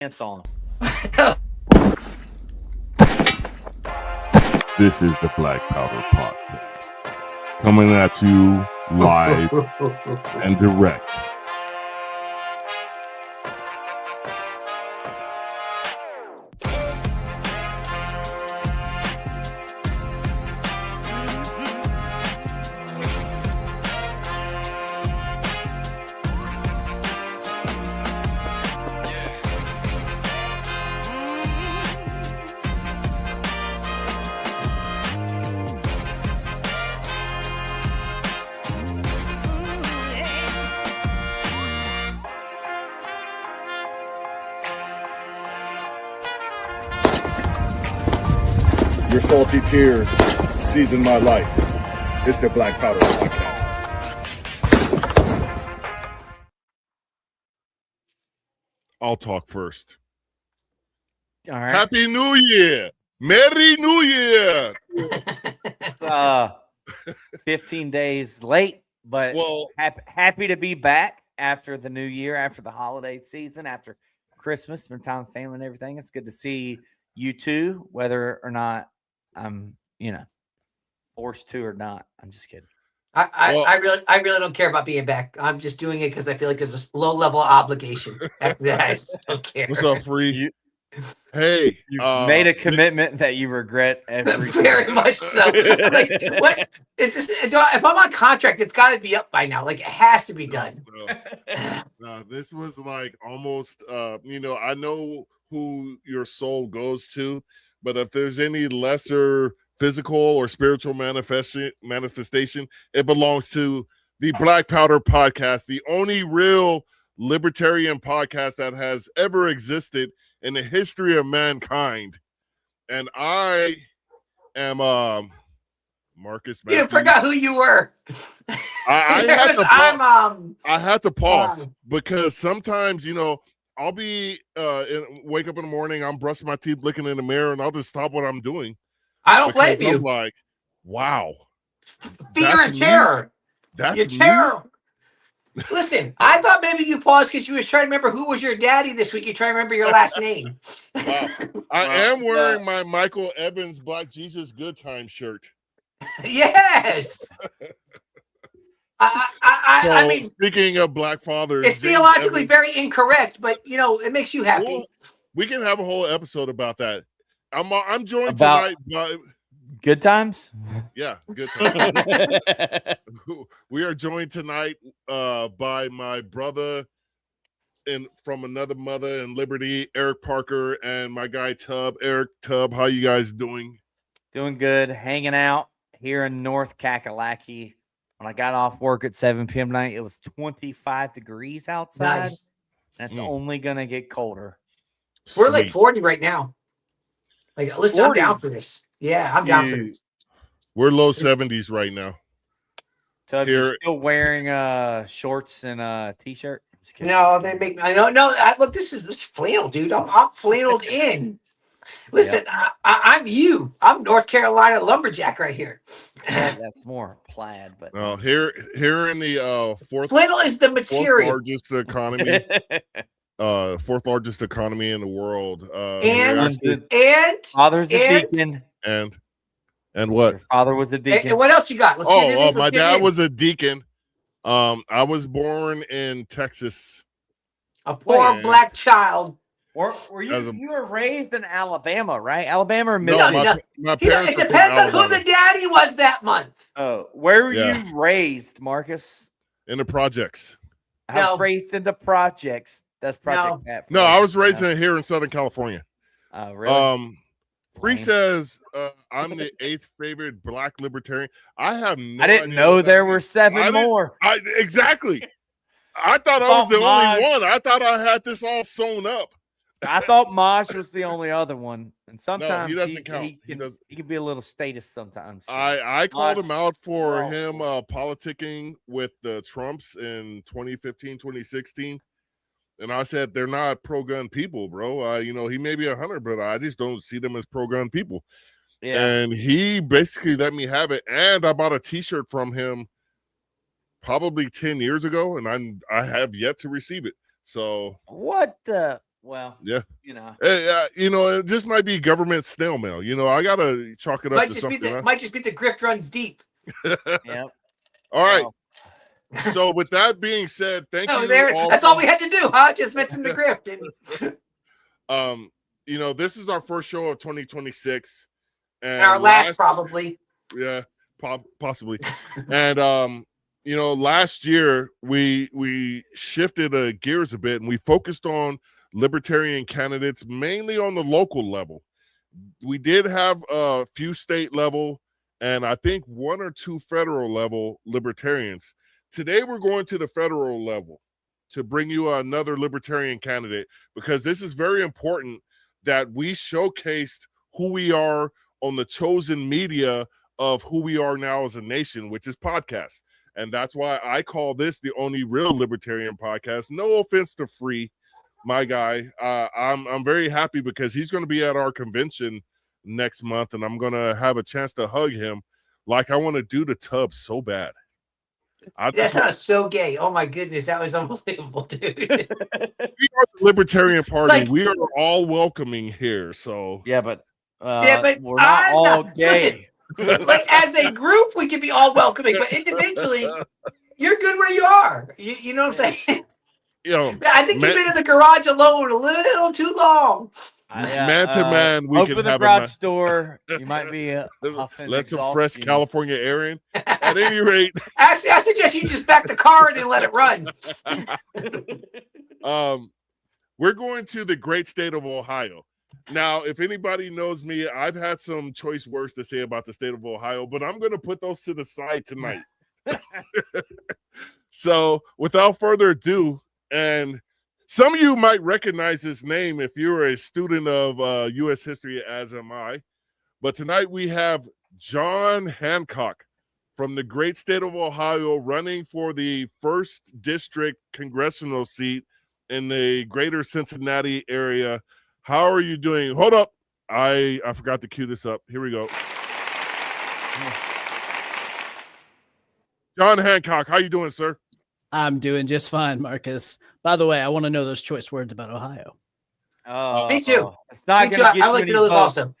Pants on. This is the Black Powder Podcast, coming at you live and direct. Your salty tears season my life. It's the Black Powder Podcast. I'll talk first. All right. Happy New Year! Merry New Year! It's 15 days late, but happy to be back after the new year, after the holiday season, after Christmas, spend time with family and everything. It's good to see you too, whether or not I'm, forced to or not. I'm just kidding. I really don't care about being back. I'm just doing it because I feel like it's a low level obligation. After that, I just don't care. What's up, Free? Hey, You've made a commitment that you regret every very much so. Like, what? It's just if I'm on contract, it's got to be up by now. Like, it has to be done. No, this was like almost. I know who your soul goes to, but if there's any lesser physical or spiritual manifestation, it belongs to the Black Powder Podcast, the only real libertarian podcast that has ever existed in the history of mankind. And I am Marcus Matthews. You forgot who you were. I had to pause because sometimes, I'll be wake up in the morning, I'm brushing my teeth, looking in the mirror, and I'll just stop what I'm doing. I don't blame you. I'm like, wow. Fear and terror. That's terror. Listen, I thought maybe you paused because you was trying to remember who was your daddy this week. You try to remember your last name. I am wearing my Michael Evans Black Jesus Good Time shirt. Yes. I mean, speaking of Black fathers, it's theologically very incorrect, but it makes you happy. Well, we can have a whole episode about that. I'm joined tonight by good times. Yeah, good times. We are joined tonight by my brother from another mother in Liberty, Eric Parker, and my guy Tub. Eric, Tub, how you guys doing? Doing good. Hanging out here in North Kakalaki. When I got off work at 7 p.m. tonight, it was 25 degrees outside. Nice. And it's only going to get colder. We're like 40 right now. Like, listen, 40. I'm down for this. Yeah, I'm down for this. We're low 70s right now. So you're still wearing shorts and a t-shirt? No, they make me. I know. No, look, this flannel, dude. I'm flanneled in. Listen, yeah. I'm you. I'm North Carolina lumberjack right here. That's more plaid, but here in the flannel is the material. Fourth largest economy in the world. And father's a deacon. And what? Your father was a deacon. And what else you got? My dad was a deacon. I was born in Texas. A poor black child. Or were you were raised in Alabama, right? Alabama or Mississippi? No, my parents. It depends on who the daddy was that month. Oh, where were you raised, Marcus? In the projects. I was raised in the projects. That's Project Pat. No, I was raised here in Southern California. Really? Free says I'm the 8th favorite black libertarian. I didn't know there were 7 more. Exactly. I thought I was the only one. I thought I had this all sewn up. I thought Mosh was the only other one, and sometimes he doesn't count. He can be a little status sometimes. I called him out for him politicking with the Trumps in 2015, 2016, and I said they're not pro-gun people, bro. He may be a hunter, but I just don't see them as pro-gun people. Yeah. And he basically let me have it, and I bought a T-shirt from him probably 10 years ago, and I have yet to receive it. So what the? Well, yeah, Hey, it just might be government snail mail. I gotta chalk it up to something. Might just be the grift runs deep. Yeah. All right. So with that being said, thank you. That's all we had to do, huh? Just mention the grift. This is our first show of 2026, and our last probably. Yeah, possibly. And last year we shifted gears a bit, and we focused on libertarian candidates mainly on the local level. We did have a few state level, and I think 1 or 2 federal level libertarians. Today, we're going to the federal level to bring you another libertarian candidate, because this is very important that we showcased who we are on the chosen media of who we are now as a nation, which is podcast. And that's why I call this the only real libertarian podcast. No offense to Free, my guy. I'm very happy because he's going to be at our convention next month, and I'm going to have a chance to hug him like I want to do to Tubbs so bad. That sounds so gay. Oh my goodness, that was unbelievable, dude. We are the Libertarian Party. We are all welcoming here. So but we're not all gay. Listen, like as a group, we can be all welcoming, but individually, you're good where you are. You know what I'm saying? I think you've been in the garage alone a little too long. Man to man, we open can the have garage door. You might be let some fresh California air in. At any rate, actually, I suggest you just back the car and let it run. We're going to the great state of Ohio. Now, if anybody knows me, I've had some choice words to say about the state of Ohio, but I'm going to put those to the side tonight. So, without further ado, and some of you might recognize his name if you're a student of U.S. history, as am I. But tonight we have John Hancock from the great state of Ohio running for the 1st District Congressional seat in the greater Cincinnati area. How are you doing? Hold up. I forgot to cue this up. Here we go. John Hancock, how you doing, sir? I'm doing just fine, Marcus. By the way, I want to know those choice words about Ohio. Me too. It's not going to get you I like to know those also.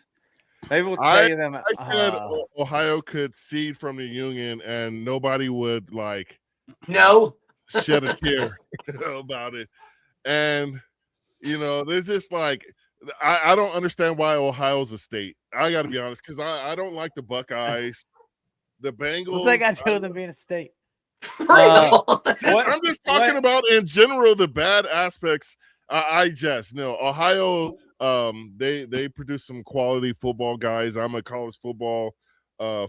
Maybe we'll tell you them. I said Ohio could secede from the Union, and nobody would shed a tear about it. And there's just I don't understand why Ohio's a state. I got to be honest, because I don't like the Buckeyes, the Bengals. What's that got to do with them being a state? I'm just talking about in general the bad aspects. Ohio. They produce some quality football guys. I'm a college football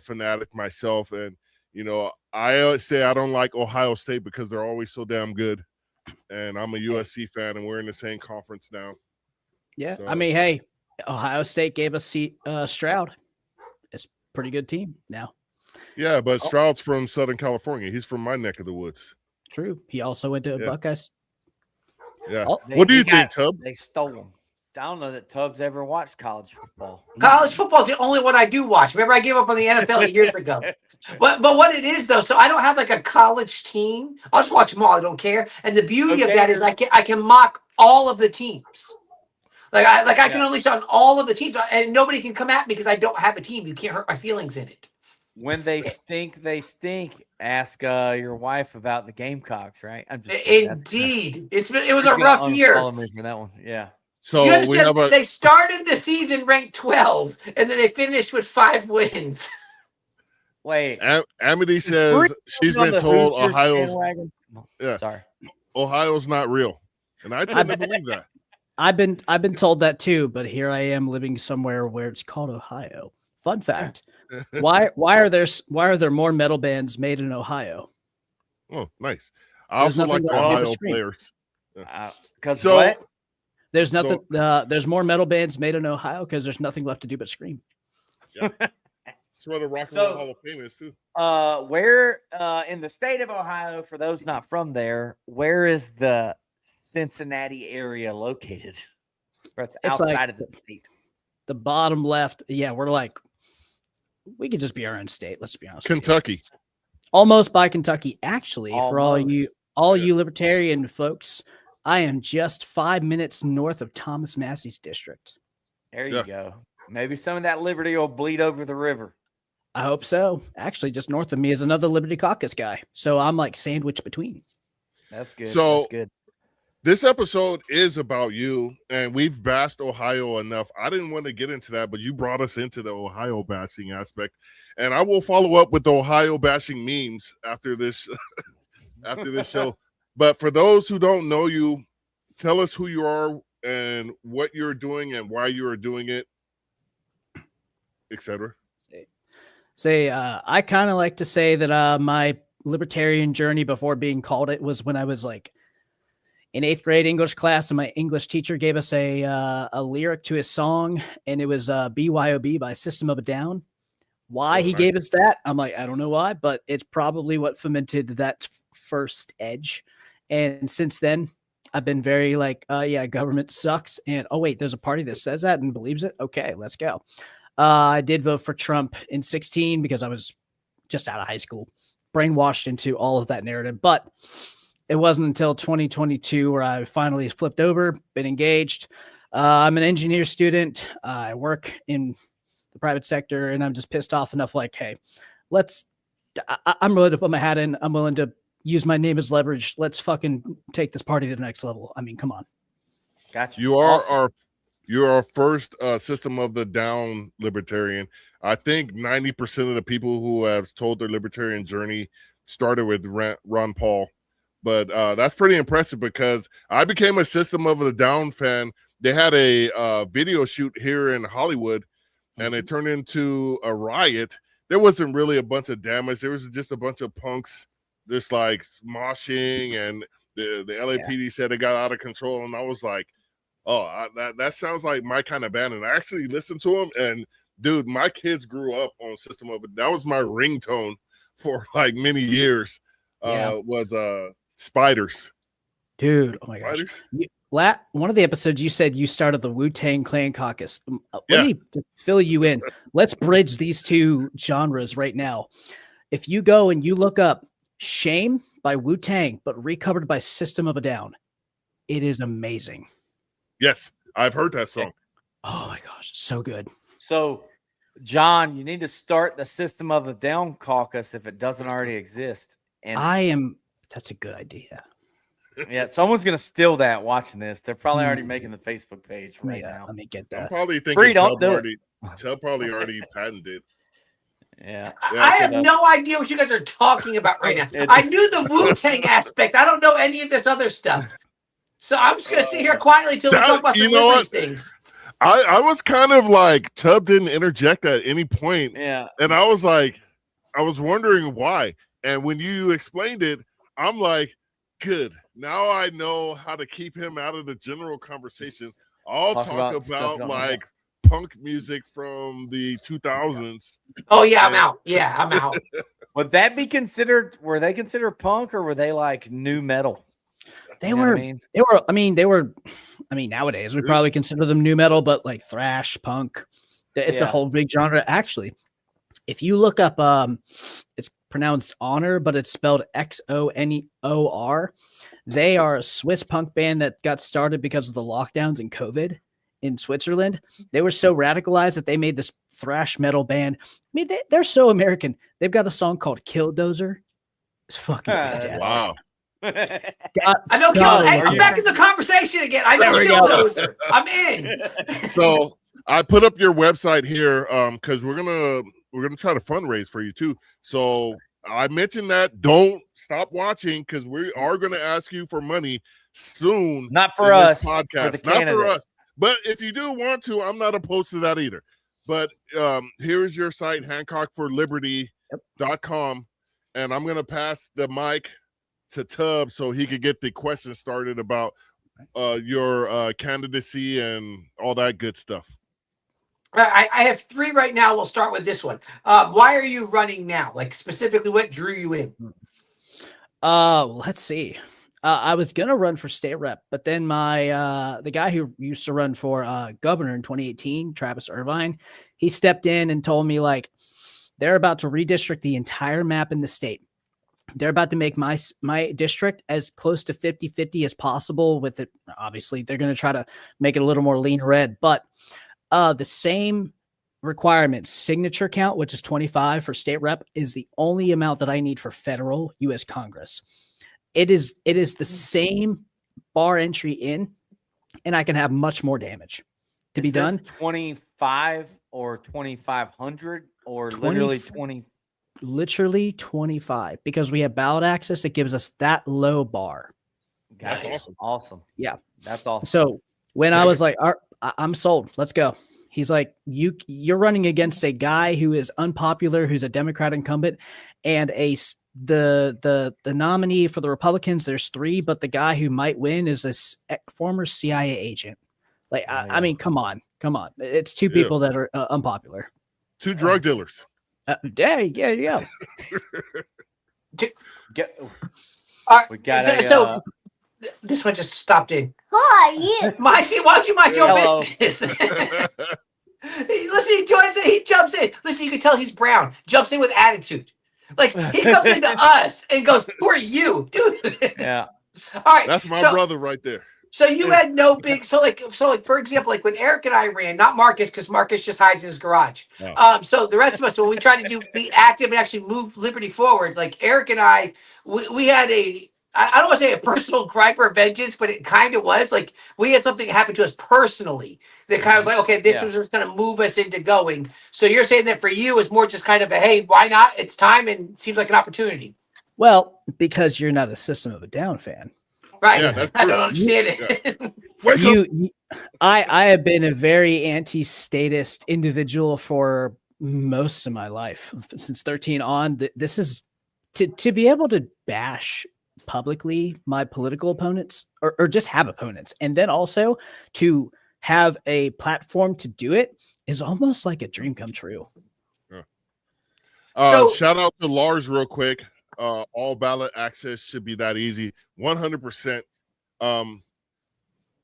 fanatic myself, and I say I don't like Ohio State because they're always so damn good. And I'm a USC fan, and we're in the same conference now. Yeah, so. I mean, hey, Ohio State gave us Stroud. It's a pretty good team now. Yeah, but Stroud's from Southern California. He's from my neck of the woods. True. He also went to Buckeyes. Yeah. What do you think, Tubb? They stole him. I don't know that Tubbs ever watched college football. College football is the only one I do watch. Remember, I gave up on the NFL years ago. But what it is, though, so I don't have like a college team. I'll just watch them all. I don't care. And the beauty of that is I can mock all of the teams. I can unleash on all of the teams, and nobody can come at me because I don't have a team. You can't hurt my feelings in it. When they stink, they stink. Ask your wife about the Gamecocks, right? I'm just indeed. It was a rough year. Follow me for that one, yeah. So they started the season ranked 12, and then they finished with 5 wins. Wait, Amity says she's been told Ohio's Ohio's not real, and I tend to believe that. I've been told that too, but here I am living somewhere where it's called Ohio. Fun fact: why are there more metal bands made in Ohio? Oh, nice. I also like Ohio players. Because what? There's nothing. There's more metal bands made in Ohio because there's nothing left to do but scream. Yeah. That's where the Rock and Roll Hall of Fame is too. Where in the state of Ohio, for those not from there, where is the Cincinnati area located? It's outside of the state. The bottom left. Yeah, we could just be our own state. Let's be honest. Kentucky. Almost by Kentucky. Actually, for all you libertarian folks, I am just 5 minutes north of Thomas Massey's district. There you go. Maybe some of that Liberty will bleed over the river. I hope so. Actually, just north of me is another Liberty Caucus guy. So I'm like sandwiched between. That's good. So, that's good. This episode is about you, and we've bashed Ohio enough. I didn't want to get into that, but you brought us into the Ohio bashing aspect, and I will follow up with the Ohio bashing memes after this after this show. But for those who don't know you, tell us who you are and what you're doing and why you are doing it, etc. I kind of like to say that my libertarian journey before being called it was when I was like in 8th grade English class, and my English teacher gave us a lyric to his song, and it was BYOB by System of a Down. Why he gave us that, I'm like, I don't know why, but it's probably what fomented that first edge. And since then, I've been very like, yeah, government sucks. And oh, wait, there's a party that says that and believes it. Okay, let's go. I did vote for Trump in 2016 because I was just out of high school, brainwashed into all of that narrative. But it wasn't until 2022 where I finally flipped over, been engaged. I'm an engineer student. I work in the private sector, and I'm just pissed off enough like, hey, I'm willing to put my hat in. I'm willing to use my name as leverage. Let's fucking take this party to the next level. I mean, come on. Gotcha. You are you're our first System of the Down libertarian. I think 90% of the people who have told their libertarian journey started with Ron Paul. But that's pretty impressive because I became a System of the Down fan. They had a video shoot here in Hollywood, and it turned into a riot. There wasn't really a bunch of damage. There was just a bunch of punks just like moshing, and the LAPD said it got out of control. And I was like, oh, that sounds like my kind of band. And I actually listened to them, and dude, my kids grew up on System of it. That was my ringtone for like many years. Was Spiders. Dude, oh my gosh. One of the episodes you said you started the Wu-Tang Clan caucus. Let me just fill you in. Let's bridge these two genres right now. If you go and you look up Shame by Wu-Tang, but recovered by System of a Down, it is amazing. Yes, I've heard that song. Oh my gosh, so good. So, John, you need to start the System of a Down caucus if it doesn't already exist. And that's a good idea. Yeah, someone's gonna steal that watching this. They're probably already making the Facebook page right now. Let me get that. I'm probably thinking Tub probably already patented. Yeah. I have no idea what you guys are talking about right now. I knew the Wu-Tang aspect. I don't know any of this other stuff. So I'm just going to sit here quietly until we talk about some liberty things. I was kind of like, Tub didn't interject at any point. Yeah. And I was like, I was wondering why. And when you explained it, I'm like, good. Now I know how to keep him out of the general conversation. I'll talk about like punk music from the 2000s. Oh yeah, I'm out. Yeah, I'm out. Would that be considered? Were they considered punk, or were they like new metal? They were. Nowadays we probably consider them new metal, but like thrash punk. It's a whole big genre. Actually, if you look up, it's pronounced Honor, but it's spelled Xonor. They are a Swiss punk band that got started because of the lockdowns and COVID in Switzerland. They were so radicalized that they made this thrash metal band. I mean, they're so American. They've got a song called Killdozer. It's fucking fantastic. Wow. I know Killdozer. Hey, I'm back in the conversation again. I know Killdozer. I'm in. So I put up your website here because we're gonna try to fundraise for you too. So I mentioned that. Don't stop watching because we are going to ask you for money soon. Not for us. Podcast. Not for us. But if you do want to, I'm not opposed to that either. But here's your site, HancockForLiberty.com. And I'm going to pass the mic to Tub so he could get the questions started about your candidacy and all that good stuff. I have 3 right now. We'll start with this one. Why are you running now? Like specifically, what drew you in? Let's see. I was gonna run for state rep, but then the guy who used to run for governor in 2018, Travis Irvine, he stepped in and told me like they're about to redistrict the entire map in the state. They're about to make my district as close to 50-50 as possible with it. Obviously, they're going to try to make it a little more lean red, but the same requirement, signature count, which is 25 for state rep, is the only amount that I need for federal U.S. Congress. It is the same bar entry in, and I can have much more damage to be done. 25 or 2,500 or literally 20? Literally 25, because we have ballot access. It gives us that low bar. That's awesome. Awesome. Yeah, that's awesome. So when I was like, I'm sold, let's go. He's like, you're running against a guy who is unpopular, who's a Democrat incumbent, and the nominee for the Republicans. There's 3, but the guy who might win is a former CIA agent. Like, I mean, come on. It's 2 people that are unpopular. 2 drug dealers. Yeah. We got so this one just stopped in. Who are you? Why don't you mind your business? Listen, he joins in. He jumps in. Listen, you can tell he's brown. Jumps in with attitude. Like, he comes into us and goes, "Who are you, dude?" Yeah. All right. That's my brother right there. So you had no big, so for example, like when Eric and I ran, not Marcus, because Marcus just hides in his garage. Oh. So the rest of us, when we tried to be active and actually move Liberty forward, like Eric and I, we had I don't want to say a personal gripe or vengeance, but it kind of was like we had something happen to us personally that kind of was like, okay, this was just going to move us into going. So you're saying that for you is more just kind of a, hey, why not? It's time and seems like an opportunity. Well, because you're not a System of a Down fan. Right. Yeah, I don't understand it. I have been a very anti-statist individual for most of my life, since 13 on. This is to be able to bash publicly my political opponents or just have opponents, and then also to have a platform to do it is almost like a dream come true. Shout out to Lars real quick. All ballot access should be that easy. 100%.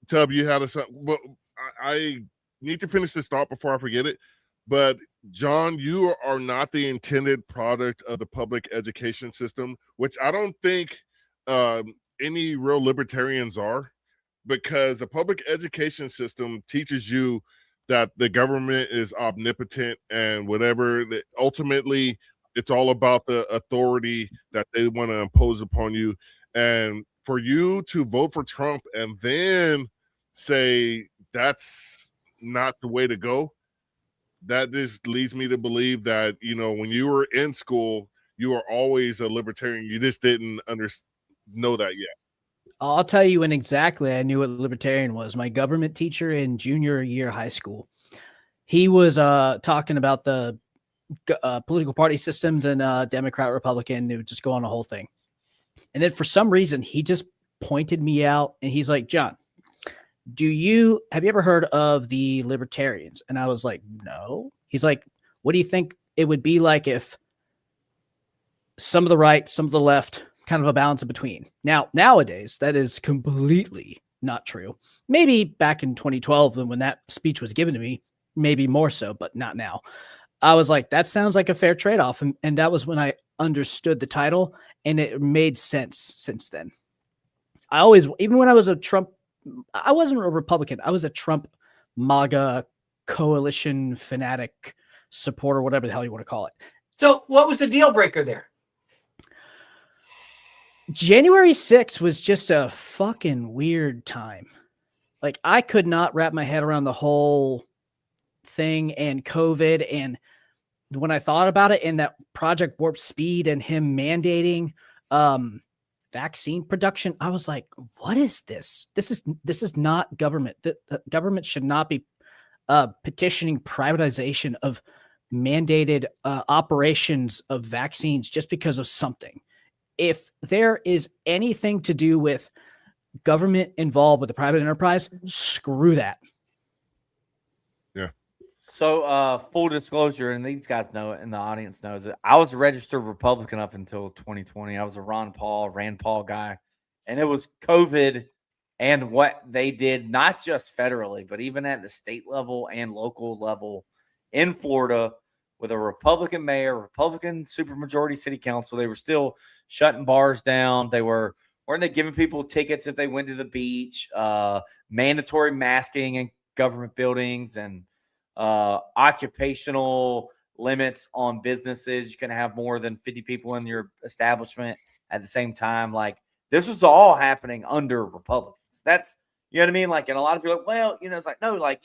Tub, you had well, I need to finish this thought before I forget it. But John, you are not the intended product of the public education system, which I don't think any real libertarians are, because the public education system teaches you that the government is omnipotent and whatever. That ultimately, it's all about the authority that they want to impose upon you. And for you to vote for Trump and then say that's not the way to go, that just leads me to believe that, you know, when you were in school, you were always a libertarian. You just didn't know that yet. I'll tell you when exactly I knew what libertarian was. My government teacher in junior year high school, he was talking about the political party systems and Democrat, Republican. It would just go on a whole thing. And then for some reason, he just pointed me out and he's like, John, have you ever heard of the libertarians? And I was like, no. He's like, what do you think it would be like if some of the right, some of the left, kind of a balance in between? Now, nowadays, that is completely not true. Maybe back in 2012, when that speech was given to me, maybe more so, but not now. I was like, that sounds like a fair trade-off. And that was when I understood the title, and it made sense since then. I always, even when I was a Trump, I wasn't a Republican. I was a Trump MAGA coalition fanatic supporter, whatever the hell you want to call it. So what was the deal breaker there? January 6th was just a fucking weird time. Like, I could not wrap my head around the whole thing and COVID. And when I thought about it, and that Project Warp Speed and him mandating vaccine production, I was like, what is this? This is not government. The government should not be petitioning privatization of mandated operations of vaccines just because of something. If there is anything to do with government involved with the private enterprise, screw that. Yeah. So full disclosure, and these guys know it and the audience knows it, I was a registered Republican up until 2020. I was a Rand Paul guy. And it was COVID and what they did, not just federally, but even at the state level and local level in Florida, with a Republican mayor, Republican supermajority city council. They were still shutting bars down. Weren't they giving people tickets if they went to the beach? Mandatory masking in government buildings and occupational limits on businesses. You can have more than 50 people in your establishment at the same time. Like, this was all happening under Republicans. That's, you know what I mean? Like, and a lot of people are like, well, it's like, no, like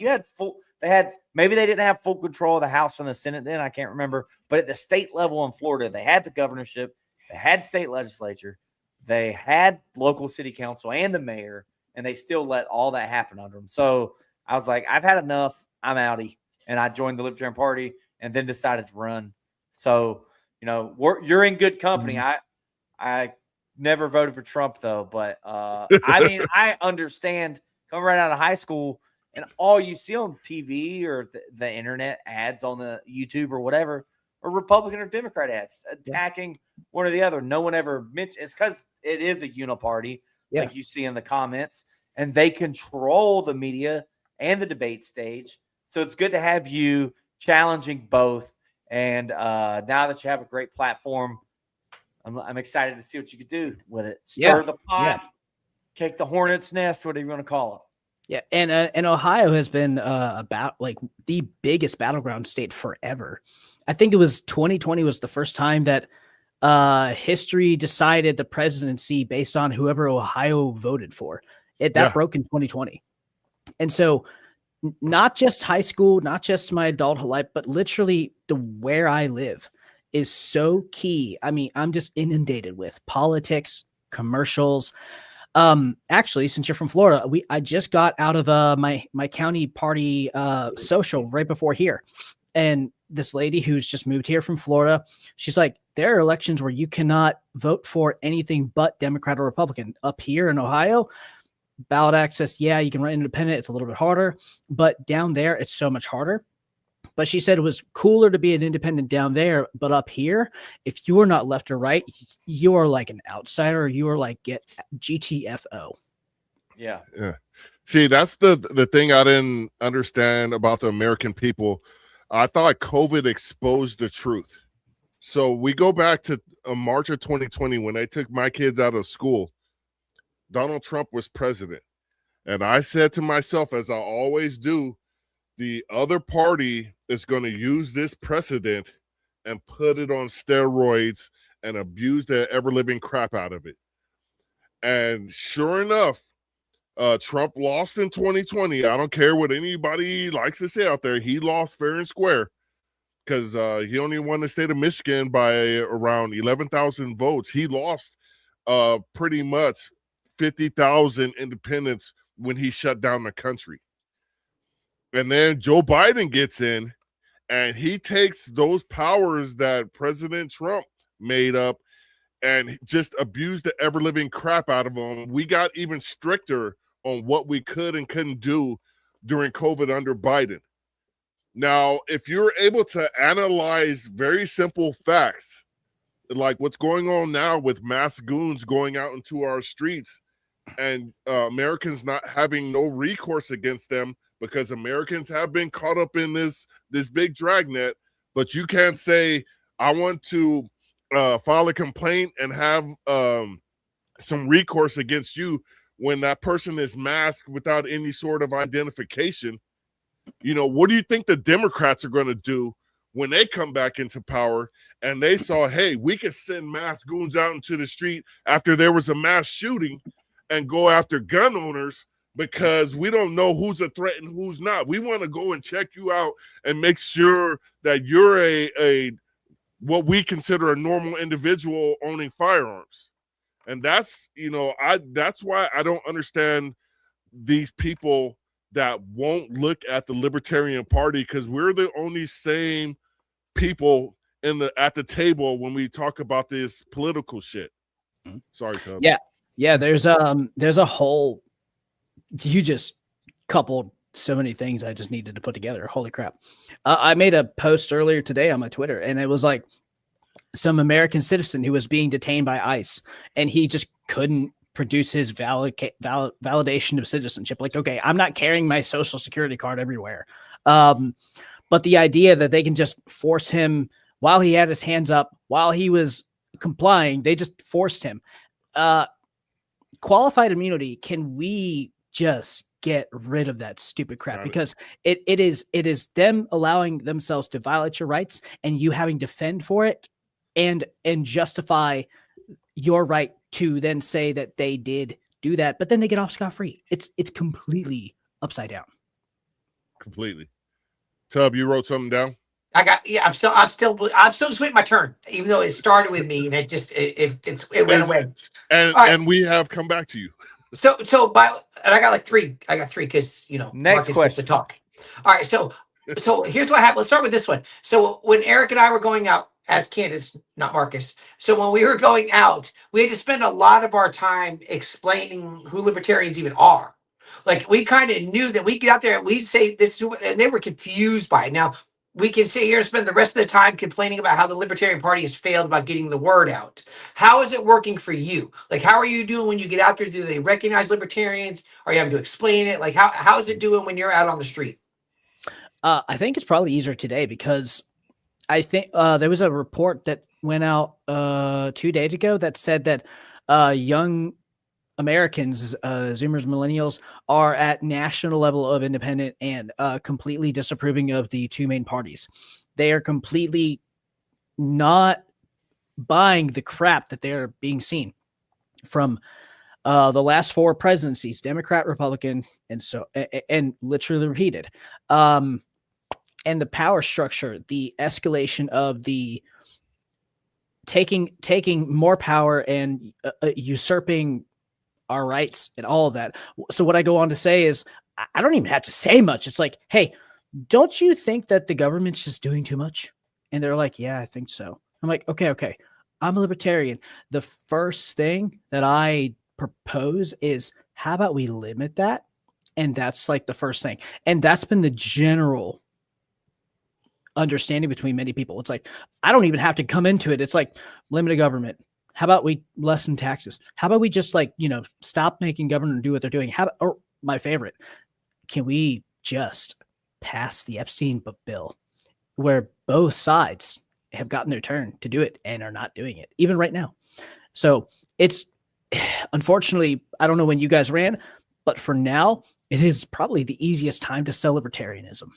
maybe they didn't have full control of the House and the Senate then, I can't remember. But at the state level in Florida, they had the governorship, they had state legislature, they had local city council and the mayor, and they still let all that happen under them. So I was like, I've had enough. I'm outie. And I joined the Libertarian Party and then decided to run. So, you're in good company. I never voted for Trump, though. But, I mean, I understand coming right out of high school and all you see on TV or the internet ads on the YouTube or whatever are Republican or Democrat ads attacking one or the other. No one ever mentions it's because it is a uniparty, like you see in the comments, and they control the media and the debate stage. So it's good to have you challenging both. And now that you have a great platform, I'm excited to see what you could do with it. Stir the pot, kick the hornet's nest, whatever you want to call it. Yeah, and Ohio has been about like the biggest battleground state forever. I think it was 2020 was the first time that history decided the presidency based on whoever Ohio voted for. That broke in 2020. And so not just high school, not just my adulthood life, but literally where I live is so key. I mean, I'm just inundated with politics, commercials. Actually, since you're from Florida, I just got out of my county party social right before here. And this lady who's just moved here from Florida, she's like, there are elections where you cannot vote for anything but Democrat or Republican. Up here in Ohio, ballot access, you can run independent. It's a little bit harder, but down there, it's so much harder. But she said it was cooler to be an independent down there, but up here, if you are not left or right, you are like an outsider. You are like get GTFO. Yeah. See, that's the thing I didn't understand about the American people. I thought COVID exposed the truth. So we go back to March of 2020 when they took my kids out of school. Donald Trump was president. And I said to myself, as I always do, the other party is going to use this precedent and put it on steroids and abuse the ever-living crap out of it. And sure enough, Trump lost in 2020. I don't care what anybody likes to say out there. He lost fair and square because he only won the state of Michigan by around 11,000 votes. He lost pretty much 50,000 independents when he shut down the country. And then Joe Biden gets in and he takes those powers that President Trump made up and just abused the ever-living crap out of them. We got even stricter on what we could and couldn't do during COVID under Biden. Now, if you're able to analyze very simple facts, like what's going on now with mass goons going out into our streets and Americans not having no recourse against them because Americans have been caught up in this big dragnet, but you can't say, I want to file a complaint and have some recourse against you when that person is masked without any sort of identification. What do you think the Democrats are going to do when they come back into power and they saw, hey, we could send mass goons out into the street after there was a mass shooting and go after gun owners because we don't know who's a threat and who's not. We want to go and check you out and make sure that you're a what we consider a normal individual owning firearms. And that's, that's why I don't understand these people that won't look at the Libertarian Party, because we're the only same people at the table when we talk about this political shit. Sorry, Tom. Yeah. There's a whole. You just coupled so many things I just needed to put together. Holy crap! I made a post earlier today on my Twitter, and it was like some American citizen who was being detained by ICE, and he just couldn't produce his validation of citizenship. Like, okay, I'm not carrying my social security card everywhere. But the idea that they can just force him while he had his hands up, while he was complying, they just forced him. Qualified immunity, can we just get rid of that stupid crap? Because it is them allowing themselves to violate your rights and you having to fend for it and justify your right to then say that they did do that, but then they get off scot-free. It's completely upside down. Completely. Tub, you wrote something down? I'm still just waiting my turn, even though it started with me and it went away. And we have come back to you. So I got like three. I got three because next Marcus question to talk. All right, so here's what happened. Let's start with this one. So when Eric and I were going out as candidates, not Marcus. So when we were going out, we had to spend a lot of our time explaining who libertarians even are. Like, we kind of knew that we get out there and we'd say this is what, and they were confused by it. Now, we can sit here and spend the rest of the time complaining about how the Libertarian Party has failed about getting the word out. How is it working for you? Like, how are you doing when you get out there? Do they recognize libertarians? Are you having to explain it? Like, how is it doing when you're out on the street? I think it's probably easier today because I think there was a report that went out 2 days ago that said that young Americans, Zoomers, millennials, are at national level of independent and completely disapproving of the two main parties. They are completely not buying the crap that they're being seen from the last four presidencies, Democrat, Republican, and literally repeated. And the power structure, the escalation of the taking more power and usurping our rights and all of that. So what I go on to say is, I don't even have to say much. It's like, hey, don't you think that the government's just doing too much? And they're like, yeah, I think so. I'm like, okay. I'm a libertarian. The first thing that I propose is, how about we limit that? And that's like the first thing. And that's been the general understanding between many people. It's like, I don't even have to come into it. It's like, limited government. How about we lessen taxes? How about we just stop making government do what they're doing? Or my favorite, can we just pass the Epstein bill where both sides have gotten their turn to do it and are not doing it, even right now? So it's, unfortunately, I don't know when you guys ran, but for now, it is probably the easiest time to sell libertarianism.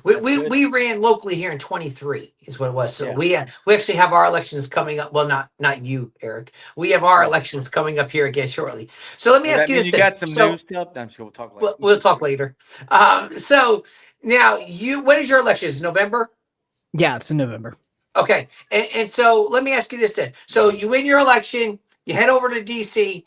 We ran locally here in 23 is what it was. So we actually have our elections coming up. Well, not you, Eric. We have our elections coming up here again shortly. So let me ask you this. You got some news stuff? I'm sure we'll talk later. We'll talk later. So now when is your election? Is it November? Yeah, it's in November. Okay. And so let me ask you this then. So you win your election, you head over to DC.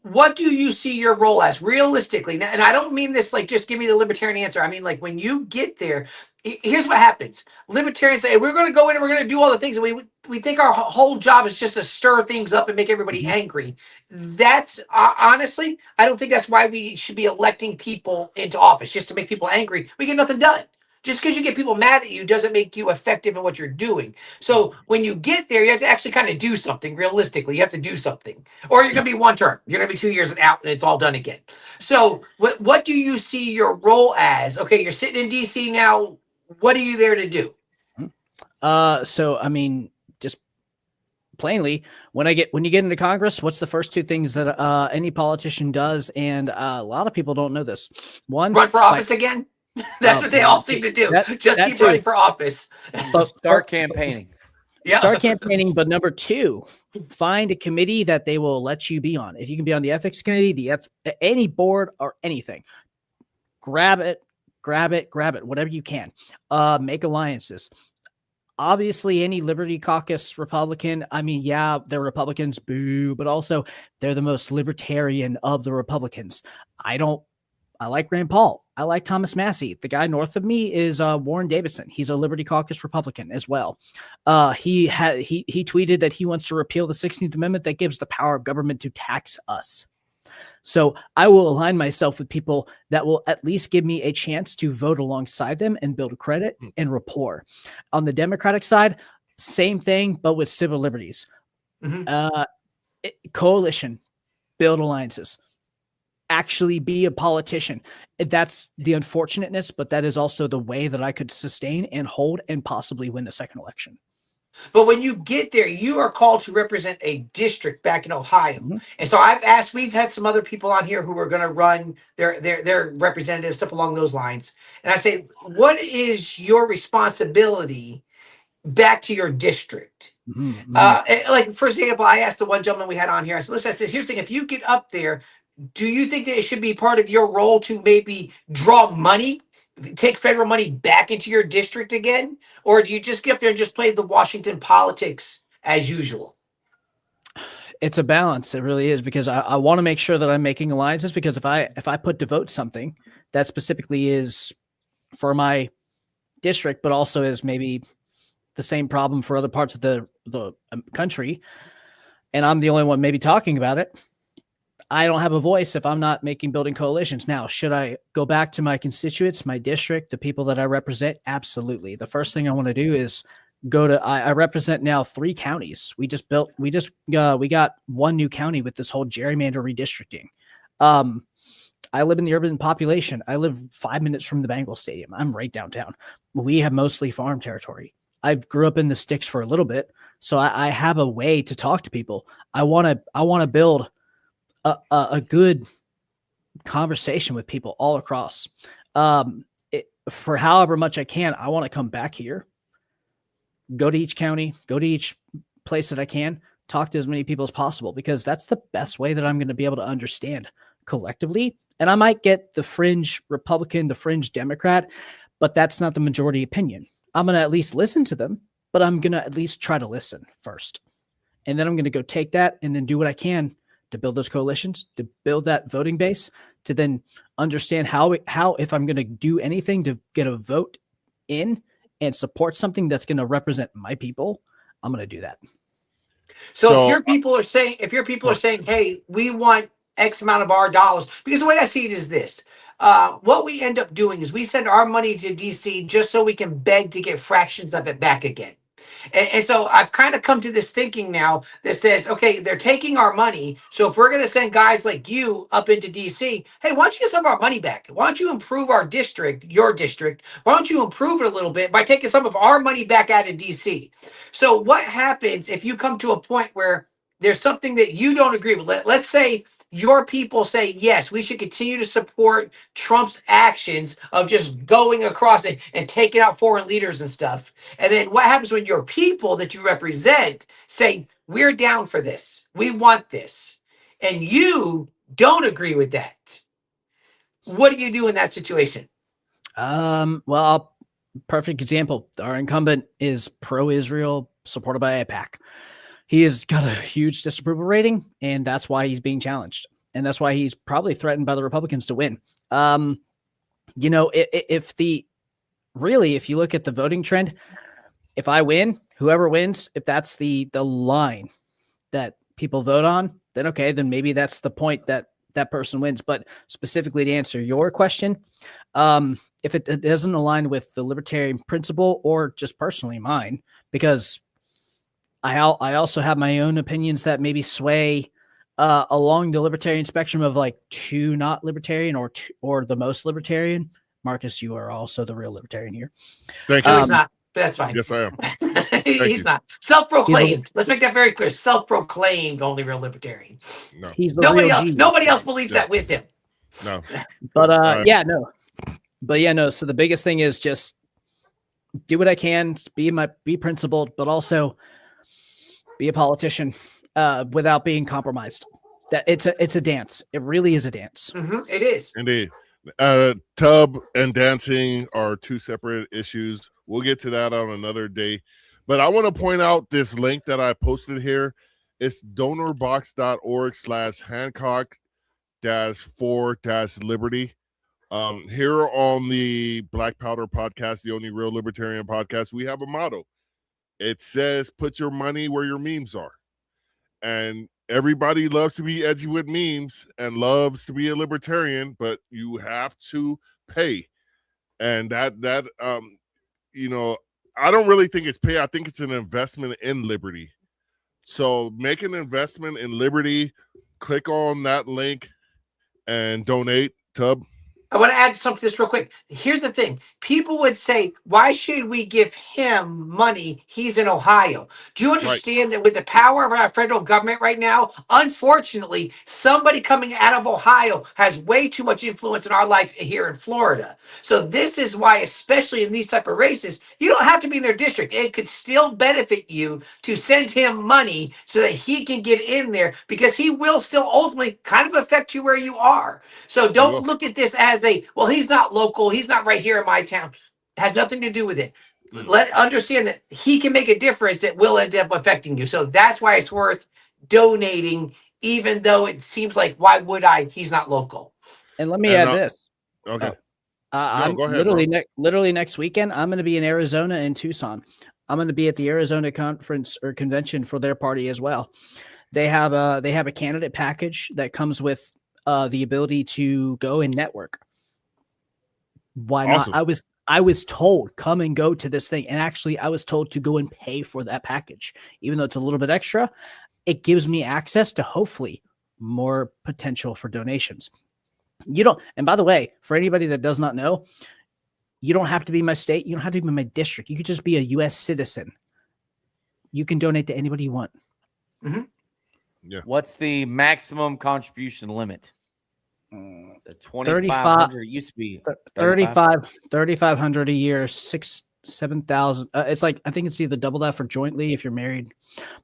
What do you see your role as realistically? And I don't mean this like just give me the libertarian answer. I mean, like, when you get there, here's what happens. Libertarians say, we're going to go in and we're going to do all the things. And we think our whole job is just to stir things up and make everybody angry. That's honestly, I don't think that's why we should be electing people into office, just to make people angry. We get nothing done. Just because you get people mad at you doesn't make you effective in what you're doing. So when you get there, you have to actually kind of do something realistically. You have to do something, or you're going to be one term. You're going to be 2 years and out, and it's all done again. So what do you see your role as? Okay, you're sitting in DC now. What are you there to do? So I mean, just plainly, when you get into Congress, what's the first two things that any politician does? And a lot of people don't know this. One, run for office again. That's what they all seem to do. Just keep running for office. But start campaigning. Start campaigning. But number two, find a committee that they will let you be on. If you can be on the ethics committee, any board or anything, grab it, whatever you can. Make alliances. Obviously, any Liberty Caucus Republican, I mean, yeah, they're Republicans, boo, but also they're the most libertarian of the Republicans. I like Rand Paul. I like Thomas Massey. The guy north of me is Warren Davidson. He's a Liberty Caucus Republican as well. He tweeted that he wants to repeal the 16th Amendment that gives the power of government to tax us. So I will align myself with people that will at least give me a chance to vote alongside them and build credit and rapport. On the Democratic side, same thing, but with civil liberties. Coalition, build alliances, actually be a politician. That's the unfortunateness, but that is also the way that I could sustain and hold and possibly win the second election. But when you get there, you are called to represent a district back in Ohio. Mm-hmm. And so we've had some other people on here who are going to run their representatives, stuff along those lines. And I say, what is your responsibility back to your district? Mm-hmm. Like, for example, I asked the one gentleman we had on here, I said, listen, I said, here's the thing, if you get up there, do you think that it should be part of your role to maybe draw money, take federal money back into your district again? Or do you just get up there and just play the Washington politics as usual? It's a balance. It really is, because I want to make sure that I'm making alliances, because if I put to vote something that specifically is for my district, but also is maybe the same problem for other parts of the country, and I'm the only one maybe talking about it, I don't have a voice if I'm not building coalitions. Now, should I go back to my constituents, my district, the people that I represent? Absolutely. The first thing I want to do is I represent now 3 counties. We got one new county with this whole gerrymander redistricting. I live in the urban population. I live 5 minutes from the Bengals Stadium. I'm right downtown. We have mostly farm territory. I grew up in the sticks for a little bit, so I have a way to talk to people. I want to build a good conversation with people all across. For however much I can, I want to come back here, go to each county, go to each place that I can, talk to as many people as possible, because that's the best way that I'm going to be able to understand collectively. And I might get the fringe Republican, the fringe Democrat, but that's not the majority opinion. I'm going to at least listen to them, but I'm going to at least try to listen first. And then I'm going to go take that and then do what I can to build those coalitions, to build that voting base, to then understand how if I'm going to do anything to get a vote in and support something that's going to represent my people, I'm going to do that. So if your people are saying, hey, we want X amount of our dollars, because the way I see it is this. What we end up doing is we send our money to DC just so we can beg to get fractions of it back again. And so I've kind of come to this thinking now that says, okay, they're taking our money. So if we're going to send guys like you up into DC, hey, why don't you get some of our money back? Why don't you improve our district, your district? Why don't you improve it a little bit by taking some of our money back out of DC? So what happens if you come to a point where there's something that you don't agree with? Let's say your people say, yes, we should continue to support Trump's actions of just going across and taking out foreign leaders and stuff. And then what happens when your people that you represent say, we're down for this, we want this, and you don't agree with that? What do you do in that situation? Well, perfect example. Our incumbent is pro-Israel, supported by AIPAC. He has got a huge disapproval rating, and that's why he's being challenged. And that's why he's probably threatened by the Republicans to win. If you look at the voting trend, if I win, whoever wins, if that's the line that people vote on, then okay, then maybe that's the point that person wins. But specifically to answer your question, if it doesn't align with the libertarian principle or just personally mine, because I also have my own opinions that maybe sway along the libertarian spectrum of like too not libertarian or the most libertarian. Marcus, you are also the real libertarian here. Thank you. He's not. That's fine. Yes, I am. He's not. Self-proclaimed. Let's make that very clear. Self-proclaimed only real libertarian. No. He's the real G. Nobody else believes that with him. No. But so the biggest thing is just do what I can, be principled, but also be a politician without being compromised. That it's a dance. It really is a dance. Mm-hmm. It is. Indeed. Tub and dancing are 2 separate issues. We'll get to that on another day. But I want to point out this link that I posted here. It's donorbox.org/Hancock-4-Liberty. Here on the Black Powder Podcast, the only real libertarian podcast, we have a motto. It says, put your money where your memes are. And everybody loves to be edgy with memes and loves to be a libertarian, but you have to pay. And that I don't really think it's pay. I think it's an investment in liberty. So make an investment in Liberty. Click on that link and donate. Tub. I want to add something to this real quick. Here's the thing. People would say, why should we give him money? He's in Ohio. Do you understand that with the power of our federal government right now, unfortunately, somebody coming out of Ohio has way too much influence in our life here in Florida. So this is why, especially in these type of races, you don't have to be in their district. It could still benefit you to send him money so that he can get in there, because he will still ultimately kind of affect you where you are. So don't look at this as well, he's not local. He's not right here in my town. It has nothing to do with it. Understand that he can make a difference that will end up affecting you. So that's why it's worth donating, even though it seems like, why would I? He's not local. And let me add this. Okay. I'm go ahead, literally next weekend, I'm going to be in Arizona and Tucson. I'm going to be at the Arizona conference or convention for their party as well. They have a candidate package that comes with the ability to go and network. Why awesome. not? I was told come and go to this thing, and actually I was told to go and pay for that package, even though it's a little bit extra. It gives me access to hopefully more potential for donations. You don't, and by the way, for anybody that does not know, you don't have to be my state. You don't have to be my district. You could just be a U.S. citizen. You can donate to anybody you want. Mm-hmm. Yeah. What's the maximum contribution limit? 2,500. It used to be 3,500 a year, 7,000. It's like, I think it's either double that for jointly if you're married,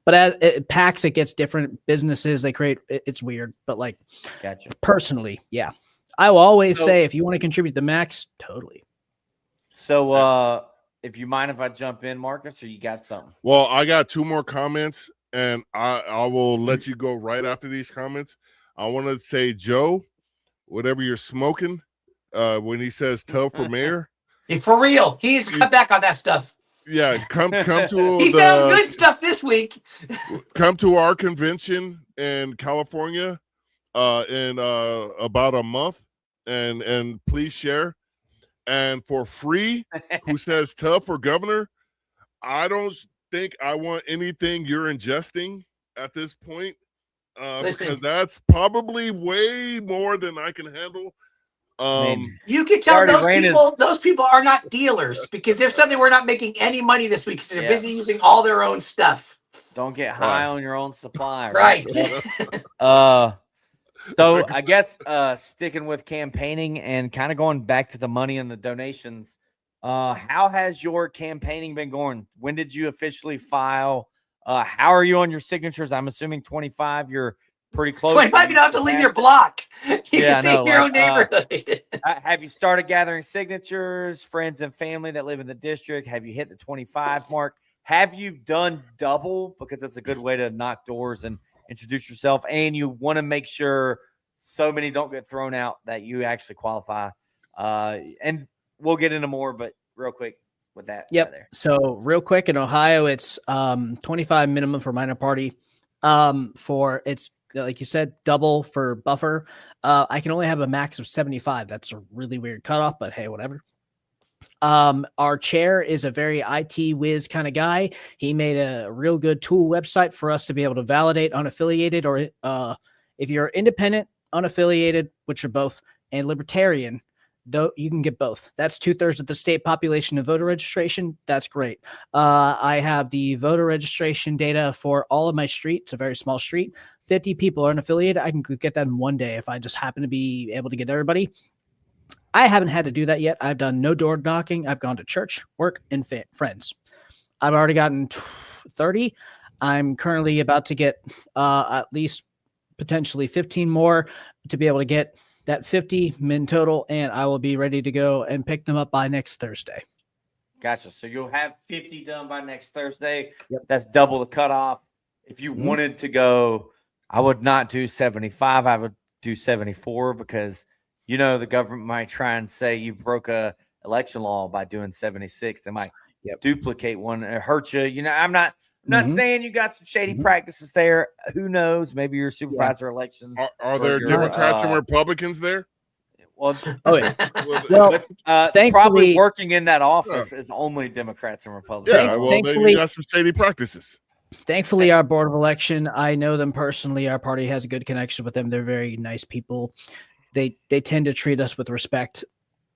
but at PACs it gets different. Businesses they create, it's weird, but like, gotcha. Personally, yeah, I will always say if you want to contribute the max, totally. So, if you mind if I jump in, Marcus, or you got something? Well, I got 2 more comments, and I will let you go right after these comments. I want to say, Joe, whatever you're smoking, when he says Tub for mayor. For real. He's cut back on that stuff. Yeah, come to he found good stuff this week. Come to our convention in California in about a month, and please share. And for free, who says Tub for governor? I don't think I want anything you're ingesting at this point. Because that's probably way more than I can handle. You can tell those people are not dealers, because they've said they were not making any money this week because they're busy using all their own stuff. Don't get high on your own supply. Right. So I guess sticking with campaigning and kind of going back to the money and the donations, how has your campaigning been going? When did you officially file? How are you on your signatures? I'm assuming 25. You're pretty close. 25. You don't have to leave your block. You can stay in your own neighborhood. Have you started gathering signatures? Friends and family that live in the district? Have you hit the 25 mark? Have you done double? Because it's a good way to knock doors and introduce yourself. And you want to make sure so many don't get thrown out that you actually qualify. And we'll get into more, but real quick. With that. Yep. Right there. So real quick, in Ohio, it's 25 minimum for minor party. For it's like you said, double for buffer. I can only have a max of 75. That's a really weird cutoff, but hey, whatever. Our chair is a very IT whiz kind of guy. He made a real good tool website for us to be able to validate unaffiliated, or if you're independent, unaffiliated, which are both, and libertarian. You can get both. That's 2/3 of the state population of voter registration. That's great. I have the voter registration data for all of my street. It's a very small street. 50 people are unaffiliated. I can get that in one day if I just happen to be able to get everybody. I haven't had to do that yet. I've done no door knocking. I've gone to church, work, and friends. I've already gotten 30. I'm currently about to get at least potentially 15 more to be able to get that 50 min total, and I will be ready to go and pick them up by next Thursday. Gotcha. So you'll have 50 done by next Thursday. Yep. That's double the cutoff. If you wanted to go, I would not do 75. I would do 74 because, the government might try and say you broke a election law by doing 76. They might duplicate one and hurt you. I'm not saying you got some shady practices there. Who knows? Maybe your supervisor election. Are there Democrats and Republicans there? Well, thankfully, probably working in that office is only Democrats and Republicans. Yeah, well, then you got some shady practices. Thankfully, our board of election, I know them personally. Our party has a good connection with them. They're very nice people. They tend to treat us with respect.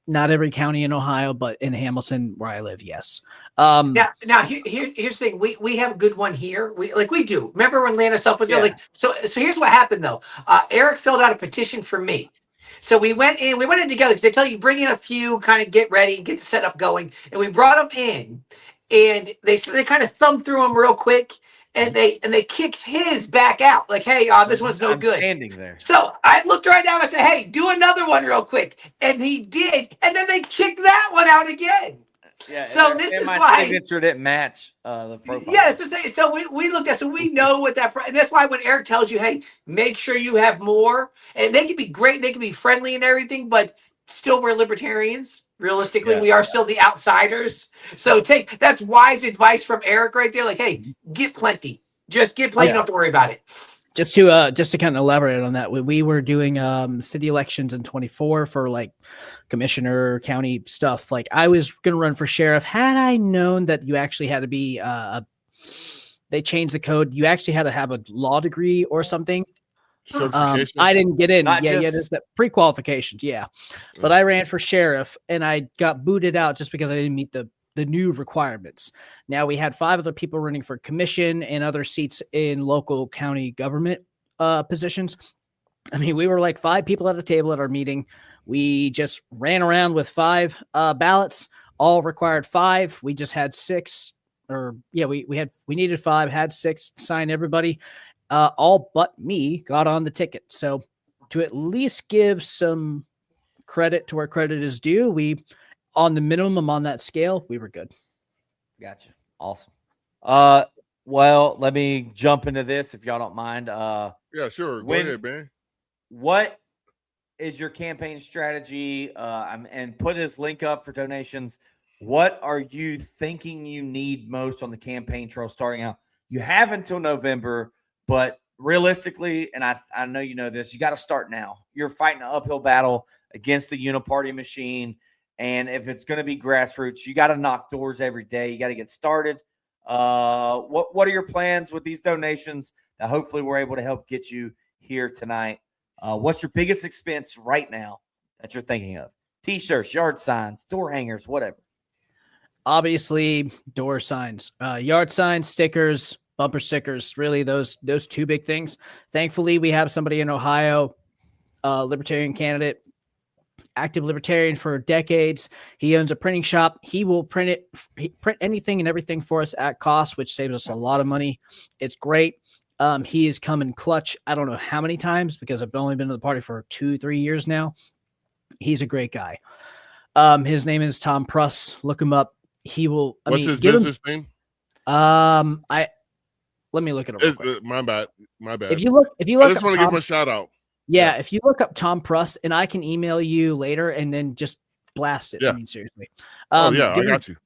Not every county in Ohio, but in Hamilton, where I live, yes. Here's the thing. We have a good one here. We do. Remember when Lana Self was there? So here's what happened though. Eric filled out a petition for me. So we went in together because they tell you bring in a few, kind of get ready, get the setup going, and we brought them in, and they kind of thumbed through them real quick, and they kicked his back out like, hey, this one's no good. Standing there. So I looked right down and I said, hey, do another one real quick, and he did, and then they kicked that one out again. Yeah. So this is my why signature didn't match the profile. Yeah, so we looked at, so we know what and that's why when Eric tells you, hey, make sure you have more, and they can be great, they can be friendly and everything, but still we're libertarians. Realistically, we are still the outsiders. So that's wise advice from Eric right there. Like, hey, get plenty. Just get plenty. You don't have to worry about it. Just to kind of elaborate on that, we were doing city elections in 24 for like commissioner, county stuff. Like I was going to run for sheriff. Had I known that you actually had to be, they changed the code. You actually had to have a law degree or something. Certification. I didn't get in. Just that pre-qualifications. Yeah. But I ran for sheriff and I got booted out just because I didn't meet the new requirements. Now we had 5 other people running for commission and other seats in local county government positions. I mean, we were like 5 people at a table at our meeting. We just ran around with 5 ballots, all required 5. We just had 6 we needed 5, had 6, sign everybody. All but me got on the ticket. So to at least give some credit to where credit is due, we on the minimum on that scale, we were good. Gotcha. Awesome. Well, let me jump into this if y'all don't mind. Yeah, sure. Go ahead, man. What is your campaign strategy? And put this link up for donations. What are you thinking you need most on the campaign trail starting out? You have until November, but realistically, and I know you know this, you got to start now. You're fighting an uphill battle against the uniparty machine. And if it's going to be grassroots, you got to knock doors every day. You got to get started. What are your plans with these donations that hopefully we're able to help get you here tonight? What's your biggest expense right now that you're thinking of? T-shirts, yard signs, door hangers, whatever. Obviously, door signs, yard signs, stickers, bumper stickers, really those 2 big things. Thankfully, we have somebody in Ohio, libertarian candidate, active libertarian for decades. He owns a printing shop. He will print anything and everything for us at cost, which saves us a lot of money. It's great. He has come in clutch. I don't know how many times because I've only been to the party for 2-3 years now. He's a great guy. His name is Tom Pruss. Look him up. He will. What's his business name? Let me look it up. My bad. If you look, I just want to give him a shout out. Yeah, if you look up Tom Pruss, and I can email you later and then just blast it. Yeah. I mean, seriously. I got you.